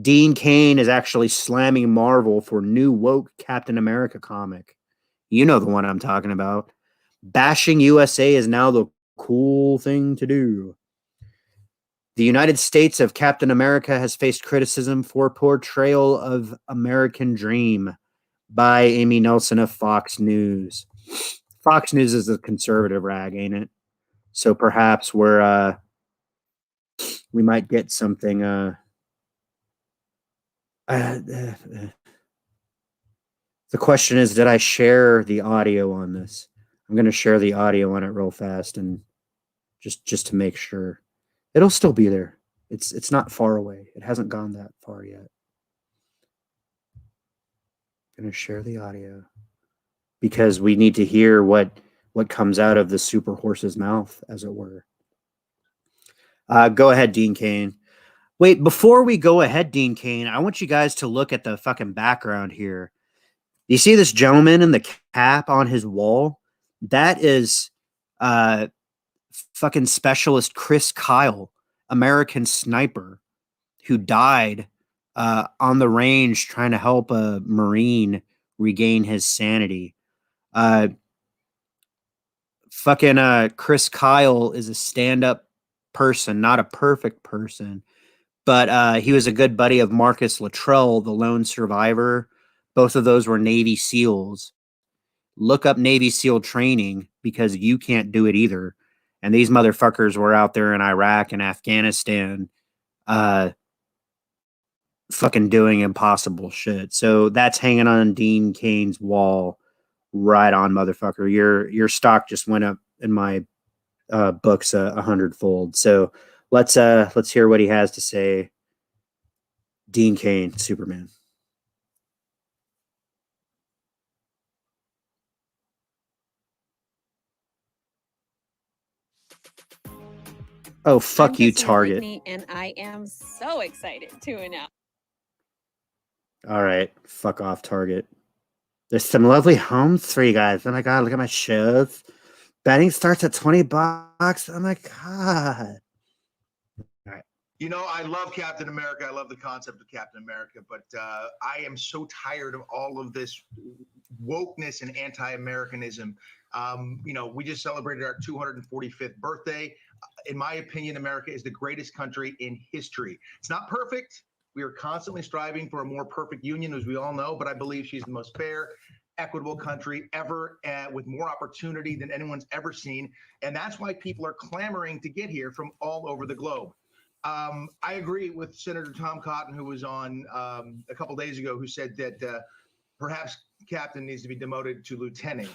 Dean Cain is actually slamming Marvel for new woke Captain America comic. You know the one I'm talking about. Bashing USA is now the cool thing to do. The United States of Captain America has faced criticism for portrayal of American Dream by Amy Nelson of Fox News. Fox News is a conservative rag, ain't it? So perhaps we might get something. The question is, did I share the audio on this? I'm going to share the audio on it real fast and just to make sure. It'll still be there. It's not far away. It hasn't gone that far yet. I'm going to share the audio because we need to hear what comes out of the super horse's mouth, as it were. Go ahead, Dean Cain. Wait, before we go ahead, Dean Cain, I want you guys to look at the fucking background here. You see this gentleman in the cap on his wall? That is fucking specialist Chris Kyle, American sniper, who died on the range trying to help a Marine regain his sanity. Chris Kyle is a stand-up person, not a perfect person, but he was a good buddy of Marcus Luttrell, the lone survivor. Both of those were Navy SEALs. Look up Navy SEAL training because you can't do it either. And these motherfuckers were out there in Iraq and Afghanistan fucking doing impossible shit. So that's hanging on Dean Cain's wall. Right on, motherfucker. Your stock just went up in my books 100-fold. So let's hear what he has to say. Dean Cain, Superman. Oh, fuck you, Target. And I am so excited to announce. All right, fuck off, Target. There's some lovely homes for you guys. Oh my god, look at my shows. Betting starts at $20. Oh my god. All right. I love Captain America. I love the concept of Captain America, but I am so tired of all of this wokeness and anti-Americanism. We just celebrated our 245th birthday. In my opinion, America is the greatest country in history. It's not perfect. We are constantly striving for a more perfect union, as we all know, but I believe she's the most fair, equitable country ever, with more opportunity than anyone's ever seen. And that's why people are clamoring to get here from all over the globe. I agree with Senator Tom Cotton, who was on a couple days ago, who said that perhaps captain needs to be demoted to lieutenant,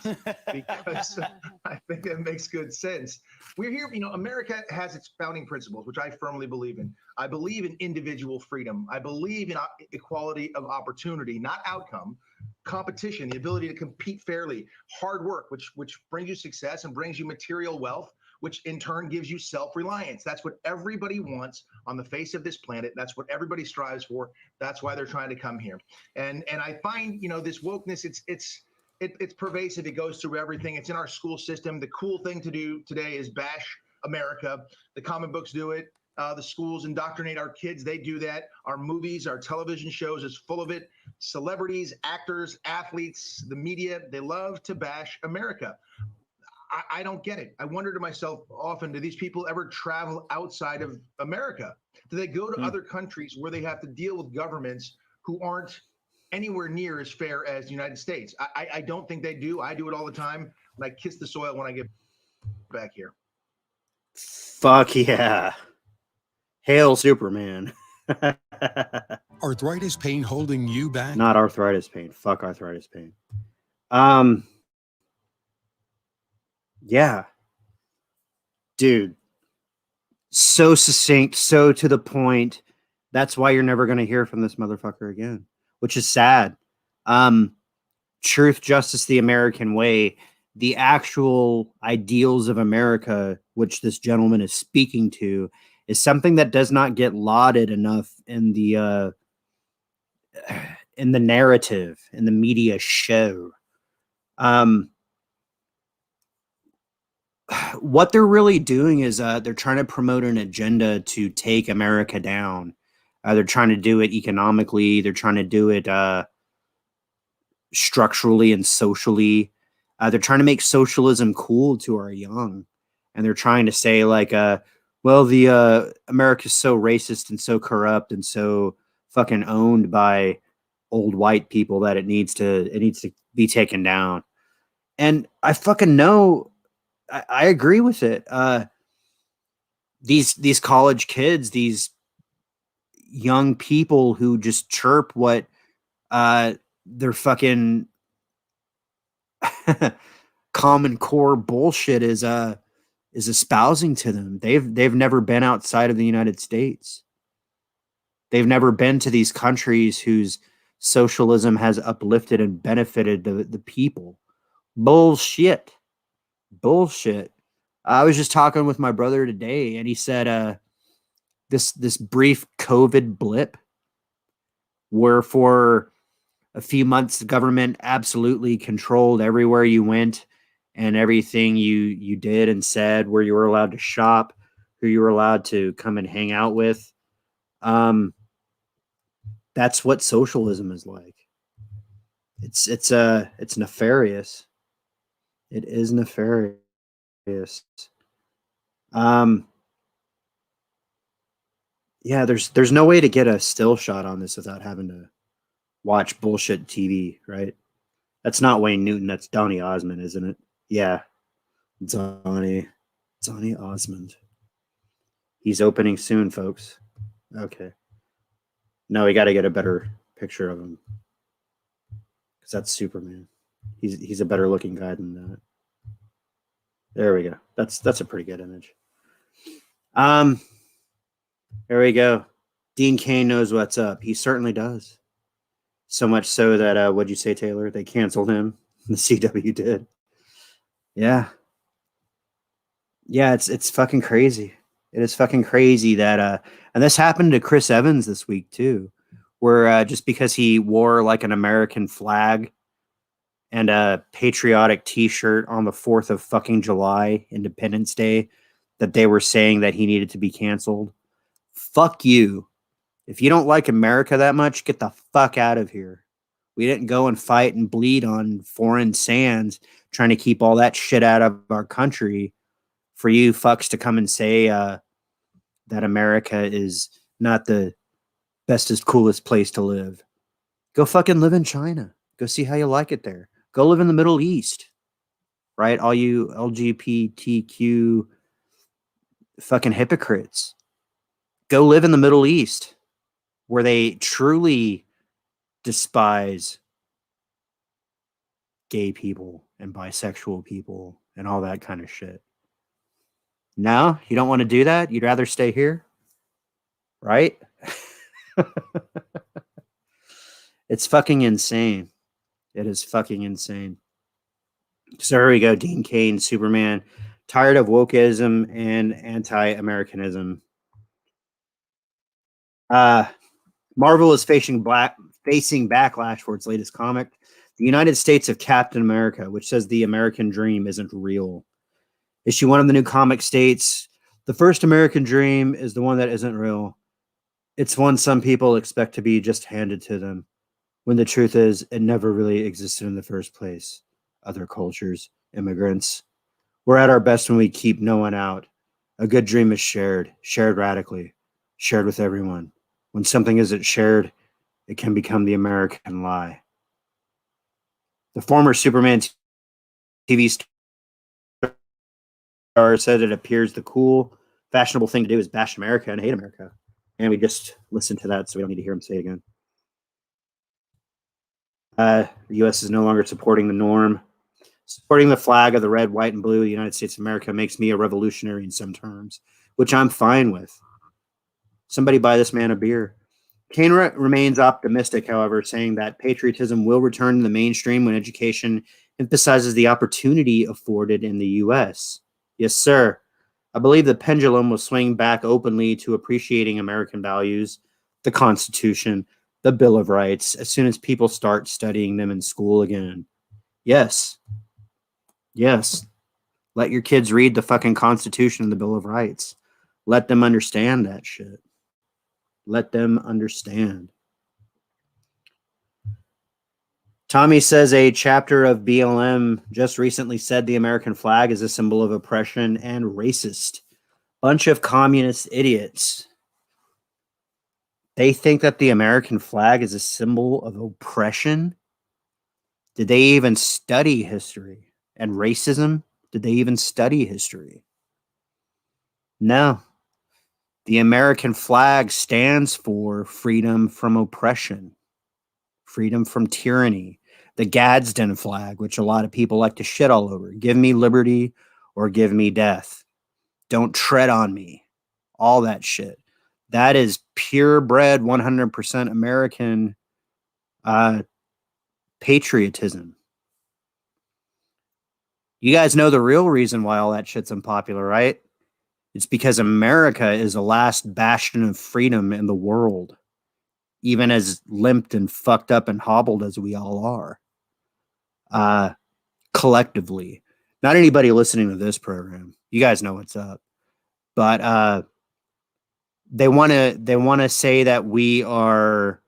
because I think that makes good sense. We're here, America has its founding principles, which I firmly believe in. I believe in individual freedom. I believe in equality of opportunity, not outcome, competition, the ability to compete fairly, hard work, which brings you success and brings you material wealth, which in turn gives you self-reliance. That's what everybody wants on the face of this planet. That's what everybody strives for. That's why they're trying to come here. And I find, this wokeness, it's pervasive. It goes through everything. It's in our school system. The cool thing to do today is bash America. The comic books do it. The schools indoctrinate our kids. They do that. Our movies, our television shows is full of it. Celebrities, actors, athletes, the media, they love to bash America. I don't get it. I wonder to myself often, do these people ever travel outside of America? Do they go to other countries where they have to deal with governments who aren't anywhere near as fair as the United States? I don't think they do. I do it all the time, and I kiss the soil when I get back here. Fuck yeah. Hail Superman. Arthritis pain holding you back? Not arthritis pain. Fuck arthritis pain. Yeah. Dude. So succinct, so to the point. That's why you're never going to hear from this motherfucker again, which is sad. Truth, justice, the American way, the actual ideals of America, which this gentleman is speaking to, is something that does not get lauded enough in the narrative, in the media show. What they're really doing is they're trying to promote an agenda to take America down. They're trying to do it economically. They're trying to do it structurally and socially. They're trying to make socialism cool to our young. And they're trying to say like, well, the America's so racist and so corrupt and so fucking owned by old white people that it needs to be taken down. And I fucking know. I agree with it. These college kids, these young people who just chirp what their fucking Common Core bullshit is espousing to them. They've never been outside of the United States. They've never been to these countries whose socialism has uplifted and benefited the people. Bullshit. I was just talking with my brother today, and he said this brief COVID blip where for a few months the government absolutely controlled everywhere you went and everything you did and said, where you were allowed to shop, who you were allowed to come and hang out with. That's what socialism is like. It's nefarious. It is nefarious. Yeah, there's no way to get a still shot on this without having to watch bullshit TV, right? That's not Wayne Newton, that's Donny Osmond, isn't it? Yeah. Donny Osmond. He's opening soon, folks. Okay. No, we got to get a better picture of him. Because that's Superman. He's a better looking guy than that. There we go. That's a pretty good image. There we go. Dean Cain knows what's up. He certainly does. So much so that what'd you say, Taylor? They canceled him. The CW did. Yeah. Yeah, it's fucking crazy. It is fucking crazy that and this happened to Chris Evans this week too, where just because he wore like an American flag and a patriotic t-shirt on the 4th of fucking July, Independence Day, that they were saying that he needed to be canceled. Fuck you. If you don't like America that much, get the fuck out of here. We didn't go and fight and bleed on foreign sands trying to keep all that shit out of our country for you fucks to come and say that America is not the bestest, coolest place to live. Go fucking live in China. Go see how you like it there. Go live in the Middle East, right? All you LGBTQ fucking hypocrites. Go live in the Middle East where they truly despise gay people and bisexual people and all that kind of shit. No, you don't want to do that? You'd rather stay here? Right? It's fucking insane. It is fucking insane. So here we go. Dean Cain, Superman, tired of wokeism and anti-Americanism. Marvel is facing backlash for its latest comic, The United States of Captain America, which says the American dream isn't real. Issue 1 of the new comic states, the first American dream is the one that isn't real. It's one some people expect to be just handed to them, when the truth is it never really existed in the first place. Other cultures, immigrants. We're at our best when we keep no one out. A good dream is shared radically, shared with everyone. When something isn't shared, it can become the American lie. The former Superman TV star said it appears the cool, fashionable thing to do is bash America and hate America. And we just listened to that, so we don't need to hear him say it again. The U.S. is no longer supporting the norm. Supporting the flag of the red, white, and blue of the United States of America makes me a revolutionary in some terms, which I'm fine with. Somebody buy this man a beer. Cain remains optimistic, however, saying that patriotism will return to the mainstream when education emphasizes the opportunity afforded in the U.S. Yes, sir. I believe the pendulum will swing back openly to appreciating American values, the Constitution, the Bill of Rights, as soon as people start studying them in school again. Yes. Yes. Let your kids read the fucking Constitution and the Bill of Rights. Let them understand that shit. Let them understand. Tommy says a chapter of BLM just recently said the American flag is a symbol of oppression and racist. Bunch of communist idiots. They think that the American flag is a symbol of oppression? Did they even study history? And racism? Did they even study history? No. The American flag stands for freedom from oppression, freedom from tyranny. The Gadsden flag, which a lot of people like to shit all over. Give me liberty or give me death. Don't tread on me. All that shit. That is purebred, 100% American patriotism. You guys know the real reason why all that shit's unpopular, right? It's because America is the last bastion of freedom in the world, even as limped and fucked up and hobbled as we all are. Collectively. Not anybody listening to this program. You guys know what's up. But they want to say that we are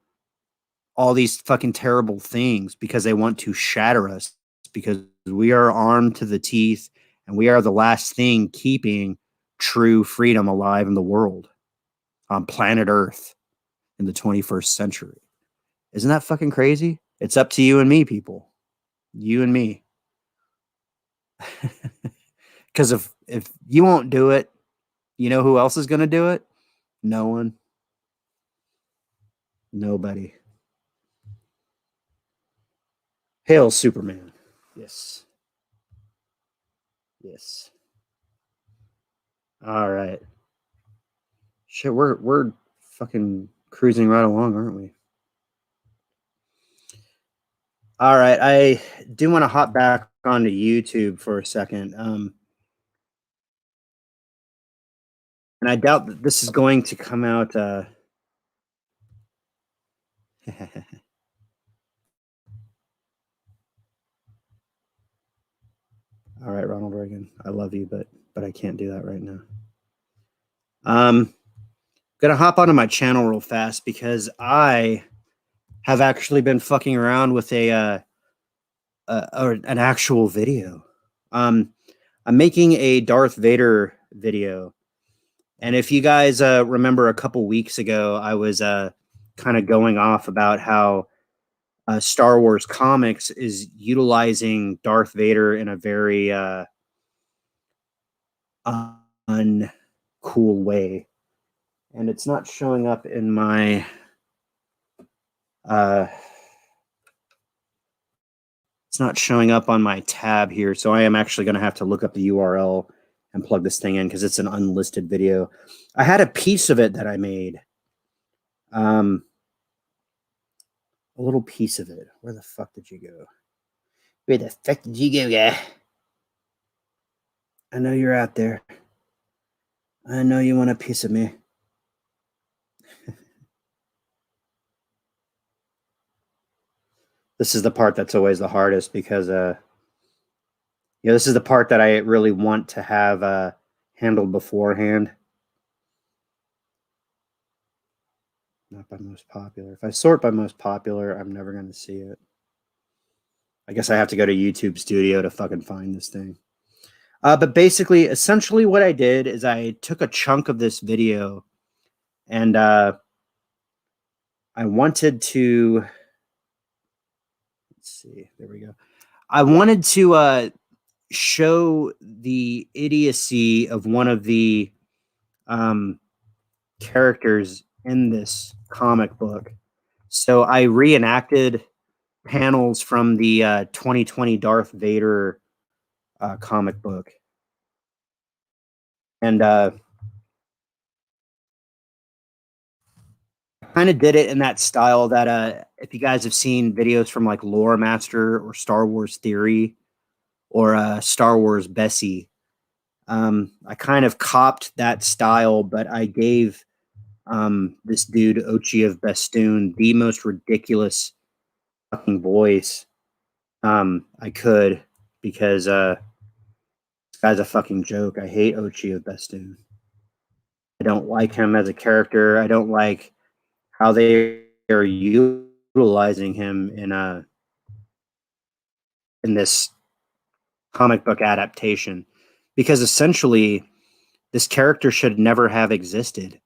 all these fucking terrible things because they want to shatter us, because we are armed to the teeth and we are the last thing keeping true freedom alive in the world, on planet Earth in the 21st century. Isn't that fucking crazy? It's up to you and me, people. You and me. Because if you won't do it, you know who else is going to do it? No one. Nobody. Hail Superman. Yes. Yes. All right. Shit, we're fucking cruising right along, aren't we? All right. I do want to hop back onto YouTube for a second. And I doubt that this is going to come out. All right, Ronald Reagan. I love you, but I can't do that right now. Gonna hop onto my channel real fast because I have actually been fucking around with an actual video. I'm making a Darth Vader video, and if you guys remember a couple weeks ago, I was kind of going off about how Star Wars comics is utilizing Darth Vader in a very uncool way. And it's not showing up in my it's not showing up on my tab here, so I am actually going to have to look up the URL and plug this thing in because it's an unlisted video. I had a piece of it that I made. A little piece of it. Where the fuck did you go? Where the fuck did you go, guy? I know you're out there. I know you want a piece of me. This is the part that's always the hardest because, this is the part that I really want to have handled beforehand. Not by most popular. If I sort by most popular, I'm never going to see it. I guess I have to go to YouTube Studio to fucking find this thing. But basically, essentially what I did is I took a chunk of this video and I wanted to... Let's see. There we go. I wanted to show the idiocy of one of the characters in this comic book. So I reenacted panels from the 2020 Darth Vader comic book. And kind of did it in that style that if you guys have seen videos from like Lore Master or Star Wars Theory or Star Wars Bessie, I kind of copped that style, but I gave this dude Ochi of Bestoon the most ridiculous fucking voice I could, because this guy's a fucking joke. I hate Ochi of Bestoon. I don't like him as a character. I don't like how they are utilizing him in this comic book adaptation, because essentially this character should never have existed.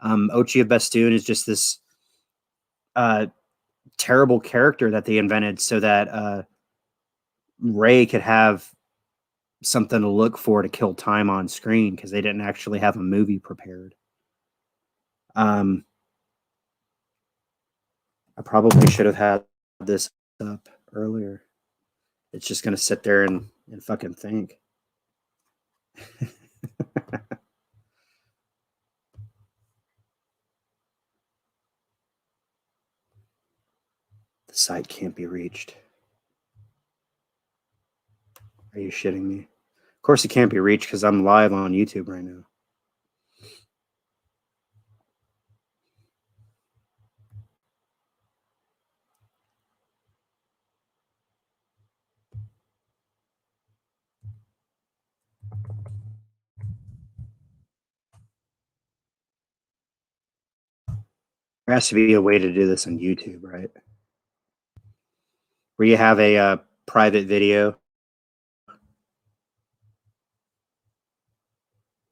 Ochi of Bestoon is just this terrible character that they invented so that Rey could have something to look for to kill time on screen, because they didn't actually have a movie prepared. I probably should have had this up earlier. It's just going to sit there and fucking think. The site can't be reached. Are you shitting me? Of course it can't be reached because I'm live on YouTube right now. There has to be a way to do this on YouTube, right? Where you have a private video.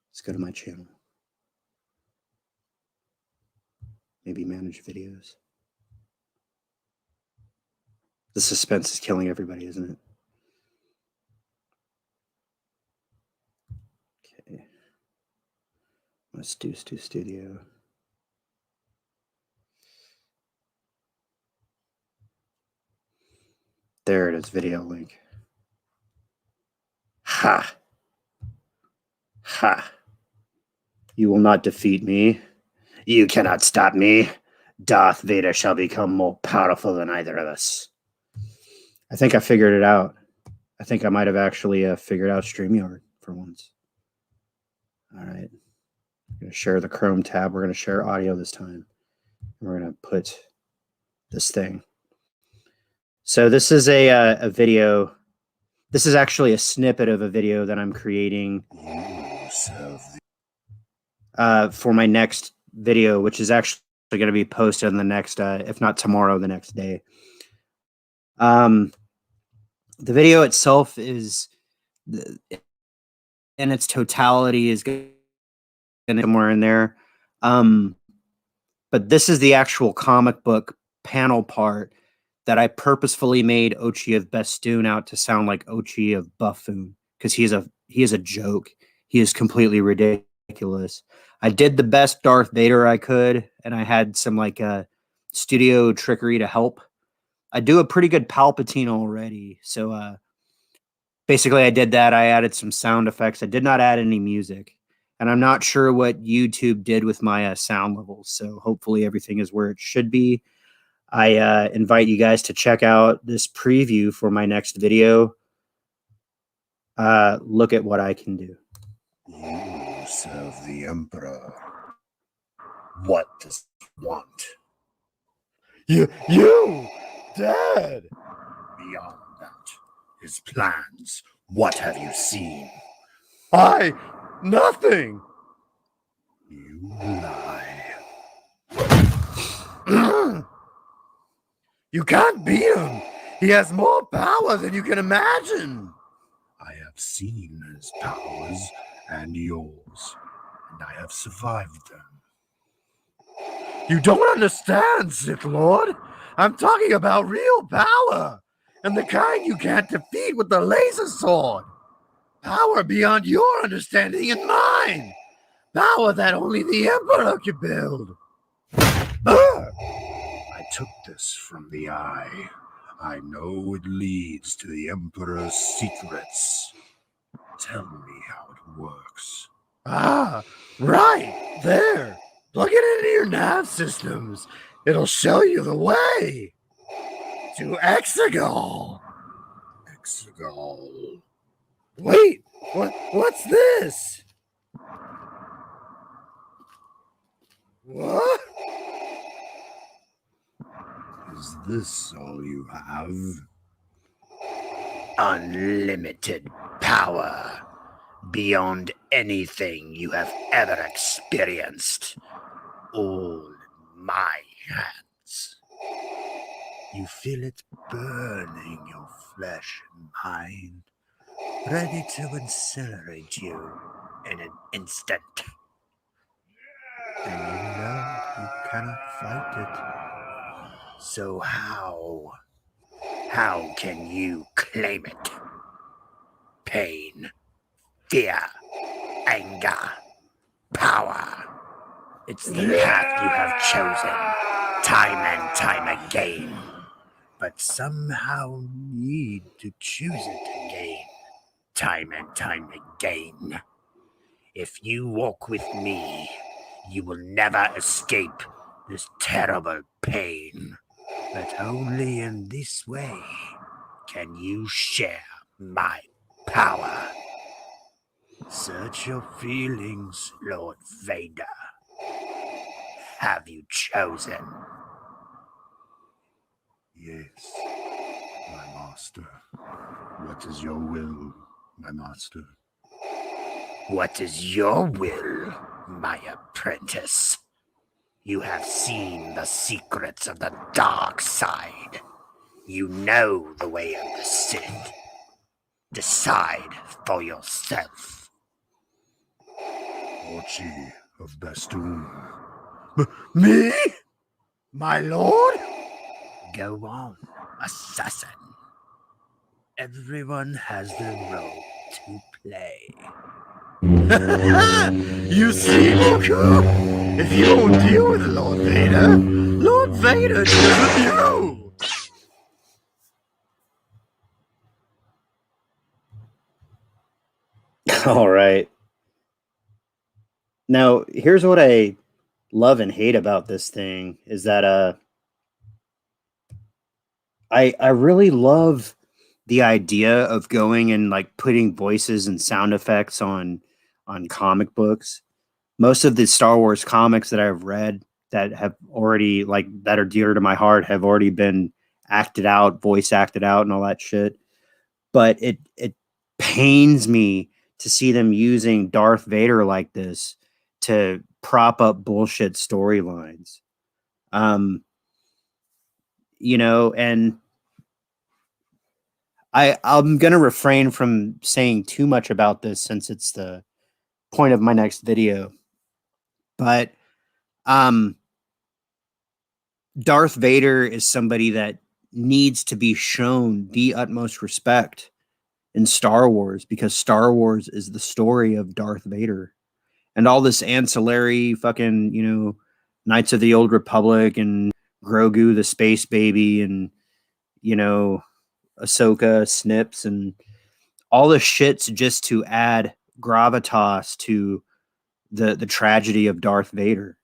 Let's go to my channel. Maybe manage videos. The suspense is killing everybody, isn't it? Okay. Let's do Studio. There it is, video link. Ha! Ha! You will not defeat me. You cannot stop me. Darth Vader shall become more powerful than either of us. I think I figured it out. I think I might have actually figured out StreamYard for once. All right. I'm going to share the Chrome tab. We're going to share audio this time. We're going to put this thing. So this is a video. This is actually a snippet of a video that I'm creating for my next video, which is actually going to be posted in the next, if not tomorrow, the next day. The video itself is, in its totality, is going to be somewhere in there. But this is the actual comic book panel part that I purposefully made Ochi of Bestoon out to sound like Ochi of Buffoon, because he is a joke. He is completely ridiculous. I did the best Darth Vader I could, and I had some like studio trickery to help. I do a pretty good Palpatine already, so basically I did that. I added some sound effects. I did not add any music, and I'm not sure what YouTube did with my sound levels, so hopefully everything is where it should be. I invite you guys to check out this preview for my next video. Look at what I can do. You serve the Emperor. What does he want? You, Dad! Beyond that, his plans. What have you seen? Nothing! You lie. You can't beat him! He has more power than you can imagine! I have seen his powers and yours, and I have survived them. You don't understand, Sith Lord! I'm talking about real power, and the kind you can't defeat with the laser sword! Power beyond your understanding and mine! Power that only the Emperor could build! I took this from the Eye. I know it leads to the Emperor's secrets. Tell me how it works. Right! There! Plug it into your nav systems. It'll show you the way! To Exegol! Exegol. Wait! What's this? What? Is this all you have? Unlimited power. Beyond anything you have ever experienced. All in my hands. You feel it burning your flesh and mind, ready to incinerate you in an instant. And you know you cannot fight it. So how can you claim it? Pain, fear, anger, power. It's the path you have chosen, time and time again. But somehow need to choose it again, time and time again. If you walk with me, you will never escape this terrible pain. But only in this way can you share my power. Search your feelings, Lord Vader. Have you chosen? Yes, my master. What is your will, my master? What is your will, my apprentice? You have seen the secrets of the dark side. You know the way of the Sith. Decide for yourself. Ochi of Bestoon. Me? My lord? Go on, assassin. Everyone has their role to play. You see, Goku? If you don't deal with Lord Vader, Lord Vader deals with you! All right. Now, here's what I love and hate about this thing is that I really love the idea of going and like putting voices and sound effects on comic books. Most of the Star Wars comics that I've read that have already that are dear to my heart have already been acted out, voice acted out and all that shit. But it pains me to see them using Darth Vader like this to prop up bullshit storylines. You know, and I'm going to refrain from saying too much about this since it's the point of my next video. But Darth Vader is somebody that needs to be shown the utmost respect in Star Wars, because Star Wars is the story of Darth Vader. And all this ancillary fucking, you know, Knights of the Old Republic and Grogu the space baby and, you know, Ahsoka Snips and all the shit's just to add gravitas to the tragedy of Darth Vader.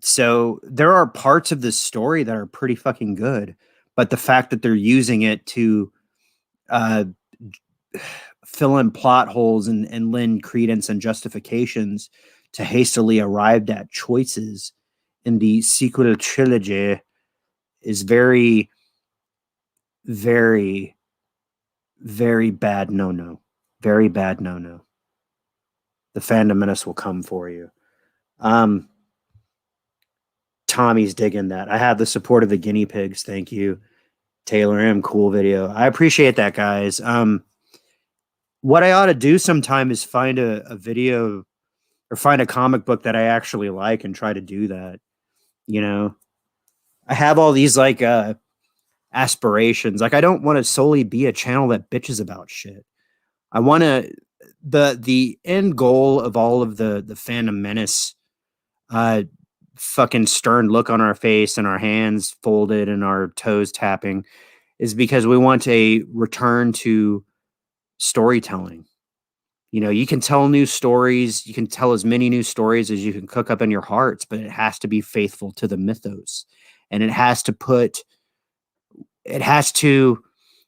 So there are parts of this story that are pretty fucking good, but the fact that they're using it to fill in plot holes and lend credence and justifications to hastily arrived at choices in the sequel trilogy is very, very, very bad no-no. Very bad no-no. The fandom menace will come for you. Tommy's digging that. I have the support of the guinea pigs. Thank you, Taylor M. Cool video. I appreciate that, guys. What I ought to do sometime is find a video or find a comic book that I actually like and try to do that. You know, I have all these like aspirations. Like, I don't want to solely be a channel that bitches about shit. I want to the end goal of all of the fandom menace fucking stern look on our face and our hands folded and our toes tapping is because we want a return to storytelling. You know, you can tell new stories, you can tell as many new stories as you can cook up in your hearts, but it has to be faithful to the mythos, and it has to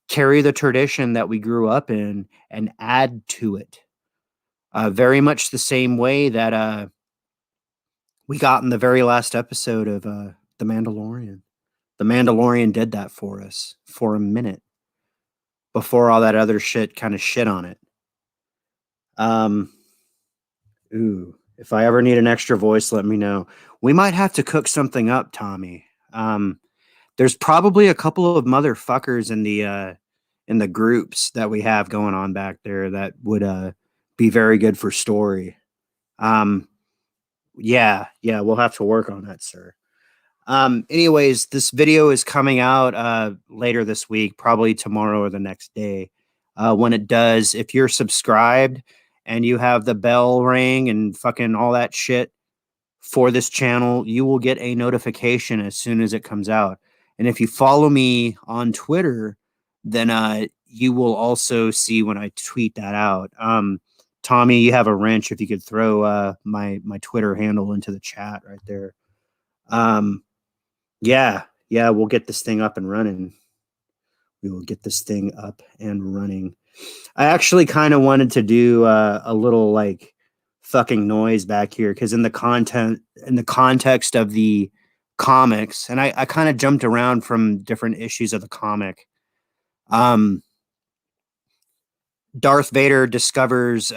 carry the tradition that we grew up in and add to it. Very much the same way that we got in the very last episode of The Mandalorian. The Mandalorian did that for us for a minute before all that other shit kind of shit on it. If I ever need an extra voice, let me know. We might have to cook something up, Tommy. There's probably a couple of motherfuckers in the groups that we have going on back there that would be very good for story. Yeah, we'll have to work on that, sir. Anyways, this video is coming out later this week, probably tomorrow or the next day. When it does, if you're subscribed and you have the bell ring and fucking all that shit for this channel, you will get a notification as soon as it comes out. And if you follow me on Twitter, then you will also see when I tweet that out. Tommy, you have a wrench. If you could throw my Twitter handle into the chat right there. Yeah, we'll get this thing up and running. We will get this thing up and running. I actually kind of wanted to do a little like fucking noise back here because in the context of the comics, and I kind of jumped around from different issues of the comic. Darth Vader discovers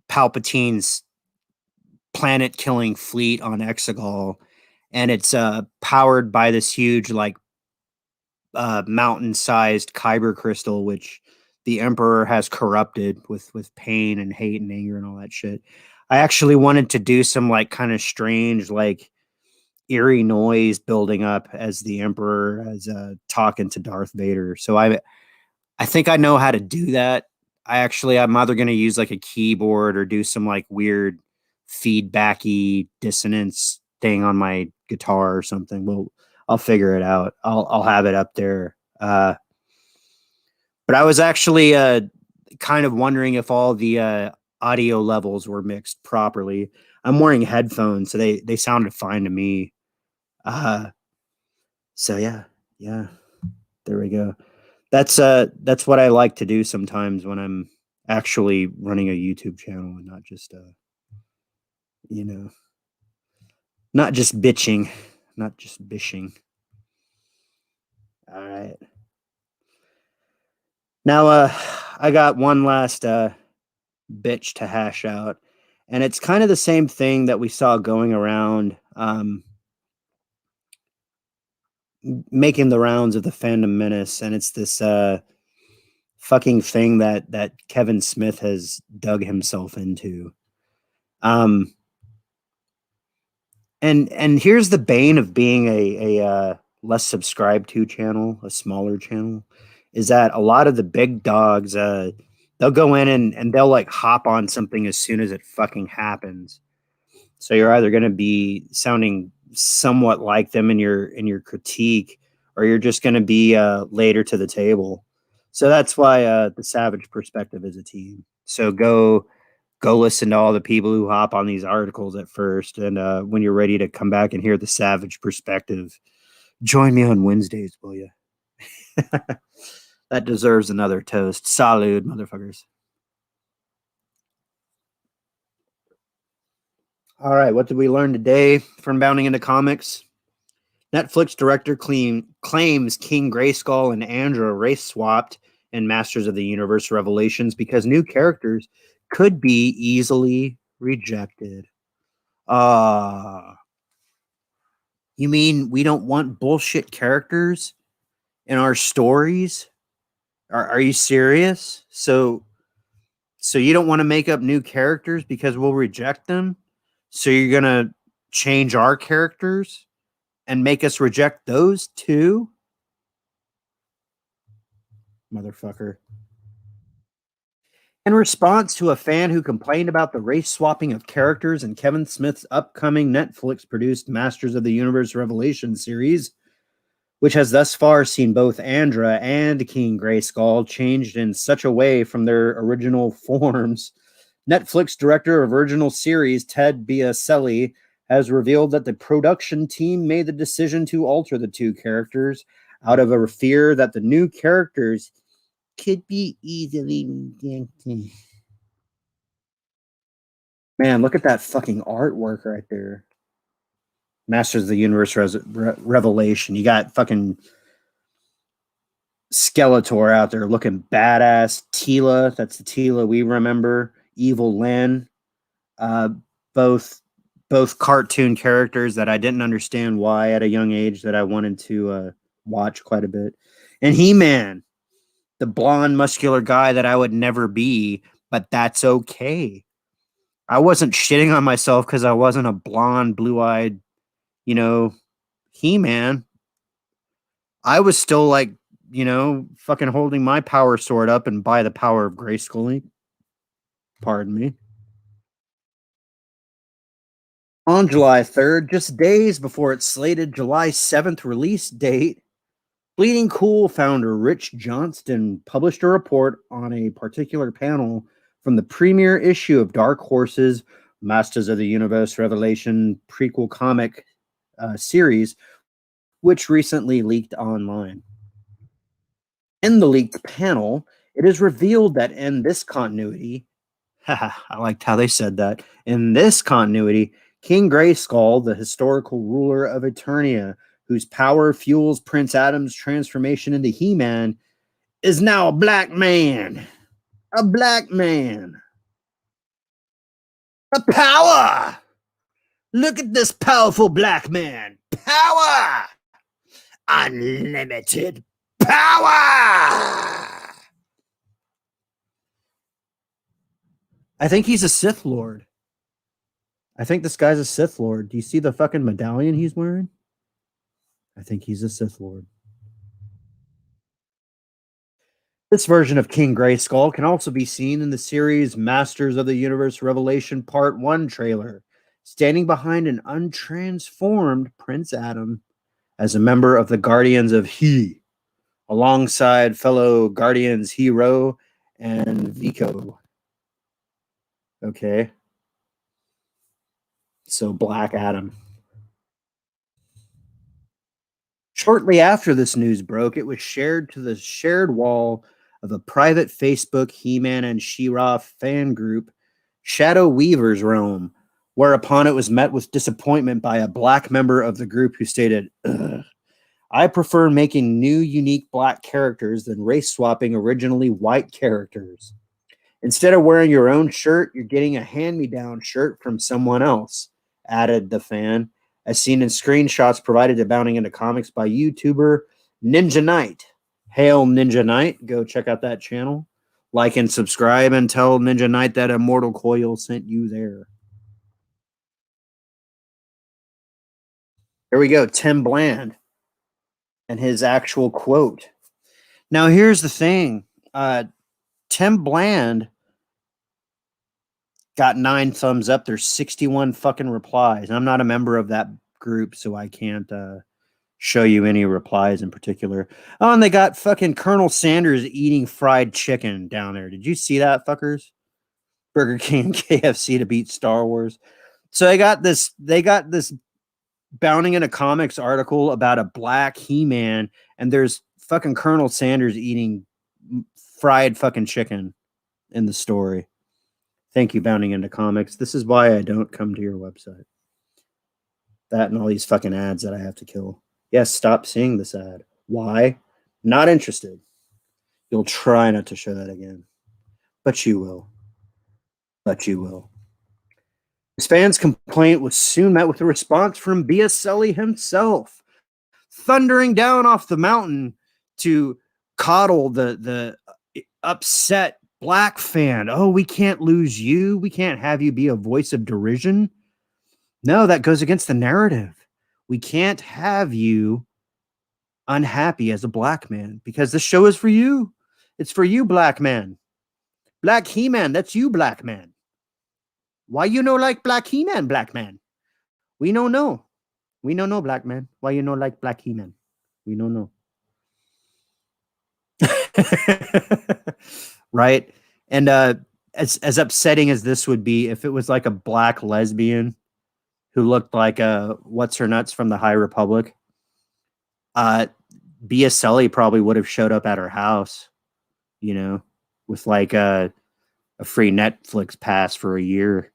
Palpatine's planet-killing fleet on Exegol, and it's powered by this huge like mountain-sized kyber crystal, which the Emperor has corrupted with pain and hate and anger and all that shit. I actually wanted to do some like kind of strange like eerie noise building up as the Emperor is talking to Darth Vader. So I think I know how to do that. I'm either going to use like a keyboard or do some like weird feedbacky dissonance thing on my guitar or something. Well, I'll figure it out. I'll have it up there. But I was actually kind of wondering if all the audio levels were mixed properly. I'm wearing headphones, so they sounded fine to me. So yeah, there we go. That's what I like to do sometimes when I'm actually running a YouTube channel and not just not just bitching, not just bishing. All right. Now I got one last bitch to hash out, and it's kind of the same thing that we saw going around making the rounds of the fandom menace, and it's this fucking thing that Kevin Smith has dug himself into. And here's the bane of being a less subscribed to channel, a smaller channel, is that a lot of the big dogs, they'll go in and they'll like hop on something as soon as it fucking happens. So you're either going to be sounding somewhat like them in your critique, or you're just going to be later to the table. So that's why the Savage Perspective is a team. So go listen to all the people who hop on these articles at first, and when you're ready to come back and hear the Savage Perspective, join me on Wednesdays, will you? That deserves another toast. Salud, motherfuckers. All right, what did we learn today from Bounding into Comics? Netflix director claims King Grayskull and Andra race swapped in Masters of the Universe Revelations because new characters could be easily rejected. You mean we don't want bullshit characters in our stories? Are you serious? So you don't want to make up new characters because we'll reject them? So you're going to change our characters and make us reject those too? Motherfucker. In response to a fan who complained about the race swapping of characters in Kevin Smith's upcoming Netflix-produced Masters of the Universe Revelation series, which has thus far seen both Andra and King Grayskull changed in such a way from their original forms, Netflix director of original series Ted Biaselli has revealed that the production team made the decision to alter the two characters out of a fear that the new characters could be easily rejected. Man, look at that fucking artwork right there. Masters of the Universe Revelation. You got fucking Skeletor out there looking badass. Teela, that's the Teela we remember. Evil Lyn. Both cartoon characters that I didn't understand why at a young age that I wanted to watch quite a bit. And He-Man, the blonde, muscular guy that I would never be, but that's okay. I wasn't shitting on myself because I wasn't a blonde, blue-eyed, He-Man. I was still like, fucking holding my power sword up and by the power of Grayskull. Pardon me. On July 3rd, just days before its slated July 7th release date, Bleeding Cool founder Rich Johnston published a report on a particular panel from the premiere issue of Dark Horse's Masters of the Universe Revelation prequel comic series, which recently leaked online. In the leaked panel, it is revealed that in this continuity, I liked how they said that, in this continuity, King Grayskull, the historical ruler of Eternia, whose power fuels Prince Adam's transformation into He-Man, is now a black man. A black man. A power! Look at this powerful black man. Power! Unlimited power! I think he's a Sith Lord. I think this guy's a Sith Lord. Do you see the fucking medallion he's wearing? I think he's a Sith Lord. This version of King Grayskull can also be seen in the series Masters of the Universe Revelation Part 1 trailer, standing behind an untransformed Prince Adam as a member of the Guardians of He, alongside fellow Guardians Hero and Vico. Okay. So Black Adam. Shortly after this news broke, it was shared to the shared wall of a private Facebook He-Man and She-Ra fan group, Shadow Weaver's Realm, whereupon it was met with disappointment by a black member of the group who stated, I prefer making new, unique black characters than race swapping originally white characters. Instead of wearing your own shirt, you're getting a hand-me-down shirt from someone else, added the fan, as seen in screenshots provided to Bounding into Comics by YouTuber Ninja Knight. Hail Ninja Knight. Go check out that channel. Like and subscribe and tell Ninja Knight that Immortal Coil sent you there. Here we go. Tim Bland. and his actual quote. Now, here's the thing. Tim Bland got 9 thumbs up. There's 61 fucking replies. I'm not a member of that group, so I can't show you any replies in particular. Oh, and they got fucking Colonel Sanders eating fried chicken down there. Did you see that, fuckers? Burger King and KFC to beat Star Wars. So they got this Bounding into Comics article about a black He-Man, and there's fucking Colonel Sanders eating fried fucking chicken in the story. Thank you, Bounding into Comics. This is why I don't come to your website. That and all these fucking ads that I have to kill. Yes, stop seeing this ad. Why? Not interested. You'll try not to show that again. But you will. But you will. His fans' complaint was soon met with a response from Biaselli himself, thundering down off the mountain to coddle the upset black fan. Oh, we can't lose you. We can't have you be a voice of derision. No, that goes against the narrative. We can't have you unhappy as a black man because this show is for you. It's for you, black man. Black He-Man, that's you, black man. Why you no like Black He-Man, black man? We no know. We no know, black man. Why you no like Black He-Man? We no know. Right? And as upsetting as this would be if it was like a black lesbian who looked like what's her nuts from the High Republic, Biaselli probably would have showed up at her house, you know, with like a free Netflix pass for a year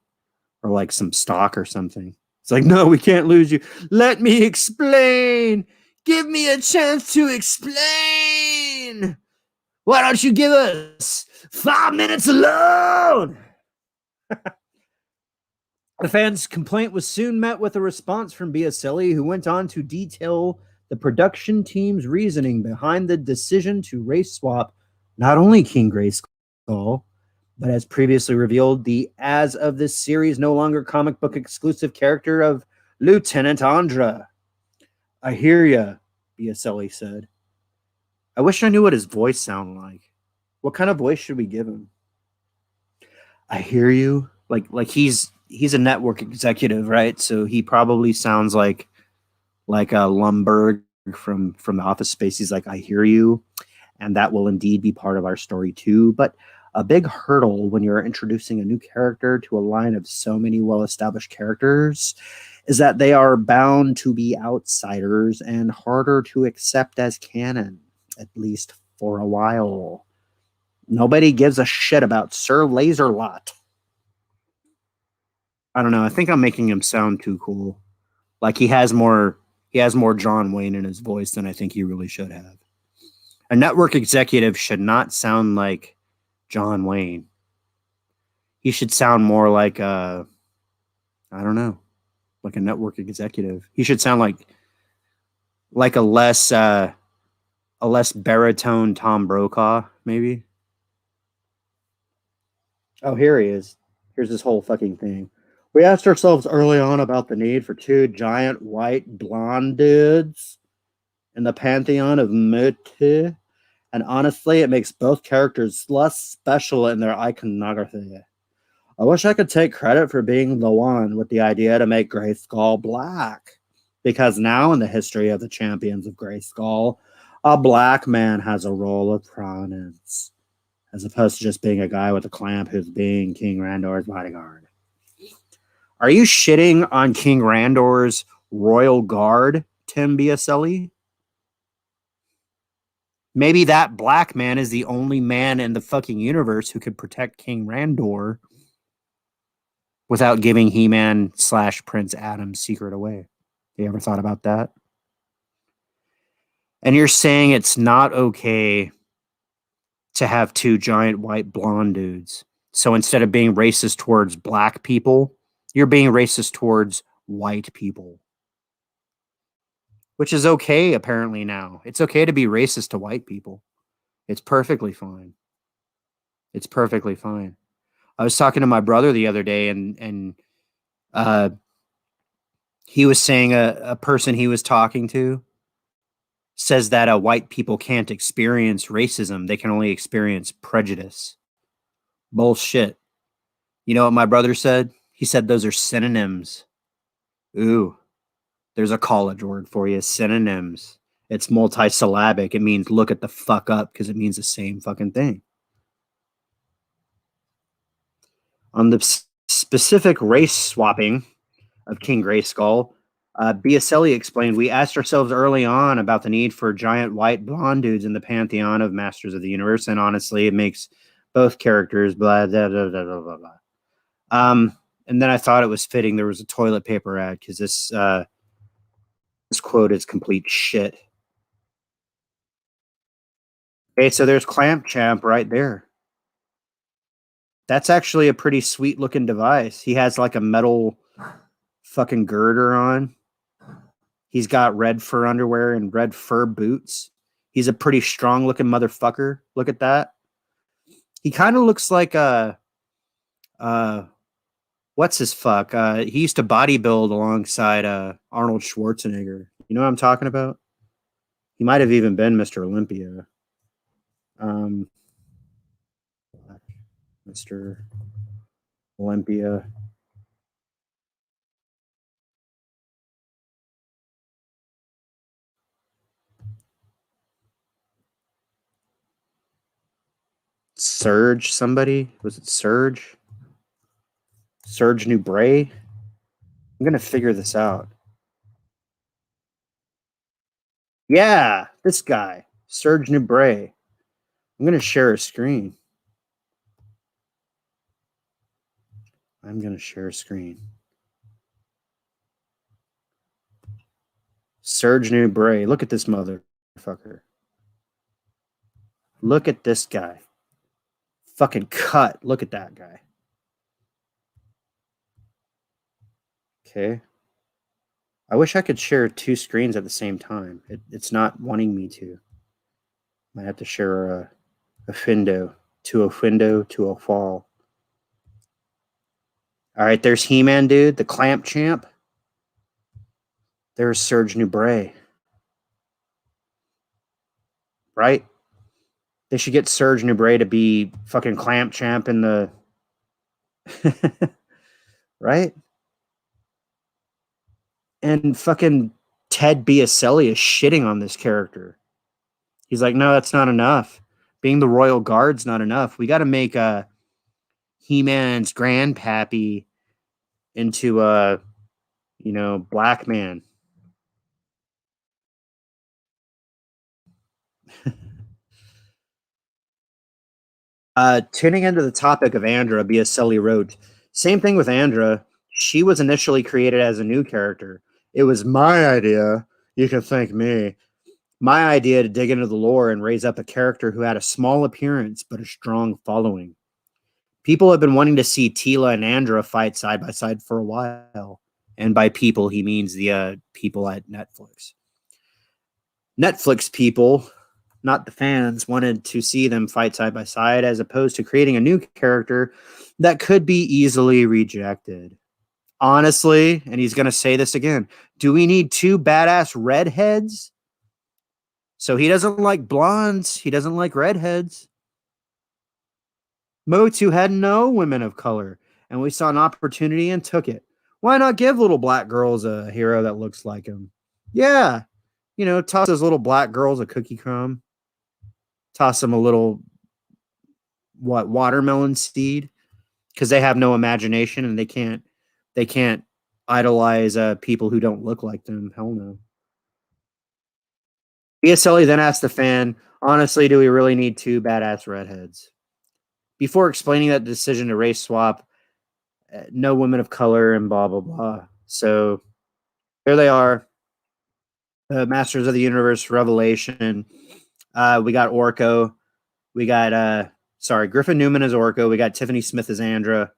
or like some stock or something. It's like, no, we can't lose you. Let me explain. Give me a chance to explain. Why don't you give us 5 minutes alone? The fans' complaint was soon met with a response from Biaselli, who went on to detail the production team's reasoning behind the decision to race swap not only King Grayskull, but as previously revealed, the as of this series no longer comic book exclusive character of Lieutenant Andra. I hear ya, Biaselli said. I wish I knew what his voice sounded like. What kind of voice should we give him? I hear you. Like he's a network executive, right? So he probably sounds like a Lumberg from the Office Space. He's like, I hear you. And that will indeed be part of our story too. But a big hurdle when you're introducing a new character to a line of so many well-established characters is that they are bound to be outsiders and harder to accept as canon, at least for a while. Nobody gives a shit about Sir Laserlot. I don't know. I think I'm making him sound too cool. Like he has more John Wayne in his voice than I think he really should have. A network executive should not sound like John Wayne. He should sound more like I don't know, like a network executive. He should sound like a less baritone Tom Brokaw, maybe. Oh, here he is. Here's this whole fucking thing. We asked ourselves early on about the need for 2 giant white blonde dudes in the pantheon of myth. And honestly, it makes both characters less special in their iconography. I wish I could take credit for being the one with the idea to make Grayskull black. Because now in the history of the champions of Grayskull, a black man has a role of prominence, as opposed to just being a guy with a clamp who's being King Randor's bodyguard. Are you shitting on King Randor's royal guard, Tim Biaselli? Maybe that black man is the only man in the fucking universe who could protect King Randor without giving He-Man / Prince Adam's secret away. You ever thought about that? And you're saying it's not okay to have 2 giant white blonde dudes. So instead of being racist towards black people, you're being racist towards white people. Which is okay, apparently, now. It's okay to be racist to white people. It's perfectly fine. It's perfectly fine. I was talking to my brother the other day, and he was saying a person he was talking to says that white people can't experience racism. They can only experience prejudice. Bullshit. You know what my brother said? He said those are synonyms. Ooh, there's a college word for you, synonyms. It's multisyllabic. It means look at the fuck up because it means the same fucking thing. On the specific race swapping of King Grayskull, Biaselli explained, we asked ourselves early on about the need for giant white blonde dudes in the pantheon of Masters of the Universe, and honestly, it makes both characters blah, blah, blah, blah, blah, blah. And then I thought it was fitting there was a toilet paper ad because this quote is complete shit. Okay, so there's Clamp Champ right there. That's actually a pretty sweet looking device. He has like a metal fucking girder on. He's got red fur underwear and red fur boots. He's a pretty strong looking motherfucker. Look at that. He kind of looks like what's his fuck? He used to bodybuild alongside Arnold Schwarzenegger. You know what I'm talking about? He might have even been Mr. Olympia. Mr. Olympia. Serge, somebody? Was it Serge? Serge Nubray? I'm going to figure this out. Yeah, this guy. Serge Nubray. I'm going to share a screen. I'm going to share a screen. Serge Nubray. Look at this motherfucker. Look at this guy. Fucking cut. Look at that guy. Okay. I wish I could share two screens at the same time. It's not wanting me to. Might have to share a window to a fall. All right, there's He-Man, dude, the Clamp Champ. There's Serge Nubray. Right? They should get Serge Nubray to be fucking Clamp Champ in the... right? And fucking Ted Biaselli is shitting on this character. He's like, no, that's not enough. Being the Royal Guard's not enough. We got to make He-Man's grandpappy into a, black man. Tuning into the topic of Andra, Biaselli wrote, same thing with Andra. She was initially created as a new character. It was my idea. You can thank me. My idea to dig into the lore and raise up a character who had a small appearance but a strong following. People have been wanting to see Teela and Andra fight side by side for a while. And by people, he means the people at Netflix. Netflix people, not the fans, wanted to see them fight side by side as opposed to creating a new character that could be easily rejected. Honestly, and he's going to say this again, do we need two badass redheads? So he doesn't like blondes. He doesn't like redheads. Motu had no women of color, and we saw an opportunity and took it. Why not give little black girls a hero that looks like him? Yeah. Toss those little black girls a cookie crumb. Toss them a little, watermelon seed? Because they have no imagination and they can't idolize people who don't look like them. Hell no. Biaselli then asked the fan, honestly, do we really need two badass redheads? Before explaining that decision to race swap, no women of color and blah, blah, blah. So here they are. The Masters of the Universe Revelation. We got Orko. We got, Griffin Newman as Orko. We got Tiffany Smith as Andra.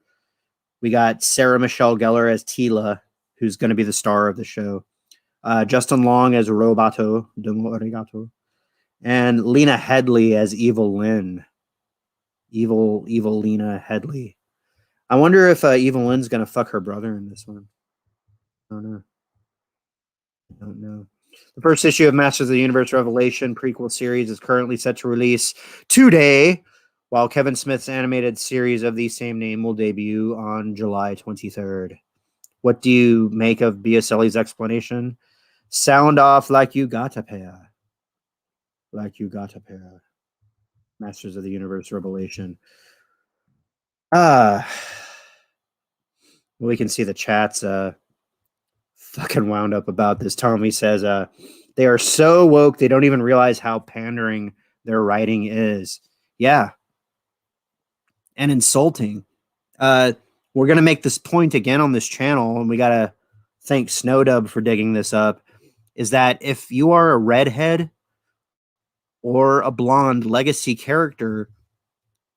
We got Sarah Michelle Gellar as Teela, who's going to be the star of the show. Justin Long as Roboto, and Lena Headley as Evil Lynn. Evil Lena Headley. I wonder if Evil Lynn's going to fuck her brother in this one. I don't know. The first issue of Masters of the Universe Revelation prequel series is currently set to release today, while Kevin Smith's animated series of the same name will debut on July 23rd. What do you make of Biaselli's explanation? Sound off like you got a pair. Like you got a pair. Masters of the Universe Revelation. We can see the chats fucking wound up about this. Tommy says they are so woke they don't even realize how pandering their writing is. Yeah. And insulting. We're going to make this point again on this channel, and we got to thank Snowdub for digging this up, is that if you are a redhead or a blonde legacy character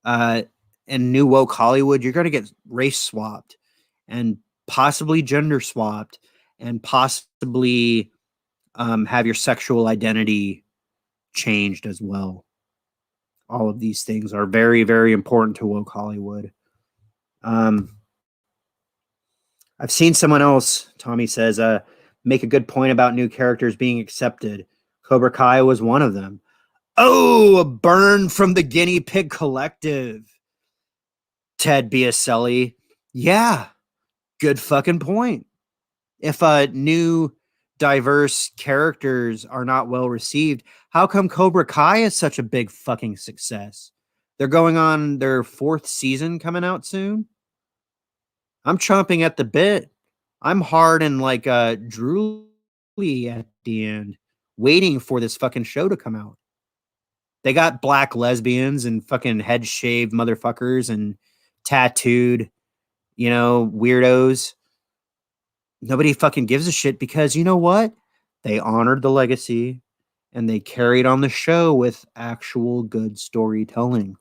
in New Woke Hollywood, you're going to get race swapped and possibly gender swapped and possibly have your sexual identity changed as well. All of these things are very, very important to woke Hollywood. I've seen someone else, Tommy says, make a good point about new characters being accepted. Cobra Kai was one of them. Oh, a burn from the Guinea Pig Collective. Ted Biaselli. Yeah, good fucking point. If new diverse characters are not well received, how come Cobra Kai is such a big fucking success? They're going on their 4th season coming out soon. I'm chomping at the bit. I'm hard and like drooly at the end, waiting for this fucking show to come out. They got black lesbians and fucking head shaved motherfuckers and tattooed, weirdos. Nobody fucking gives a shit because you know what? They honored the legacy and they carried on the show with actual good storytelling.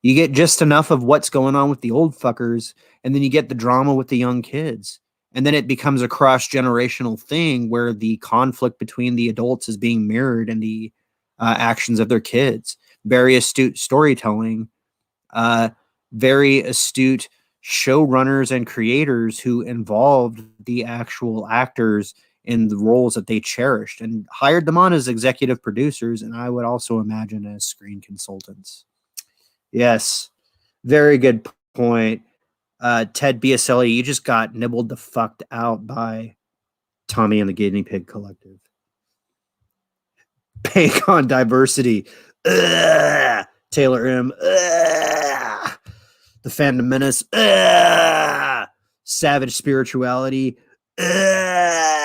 You get just enough of what's going on with the old fuckers, and then you get the drama with the young kids. And then it becomes a cross-generational thing where the conflict between the adults is being mirrored in the actions of their kids. Very astute storytelling, very astute showrunners and creators who involved the actual actors in the roles that they cherished and hired them on as executive producers, and I would also imagine as screen consultants. Yes, very good point. Ted Biaselli, you just got nibbled the fuck out by Tommy and the Guinea Pig Collective. Bank on diversity. Ugh. Taylor M. Ugh. The Phantom Menace. Ugh. Savage spirituality. Ugh.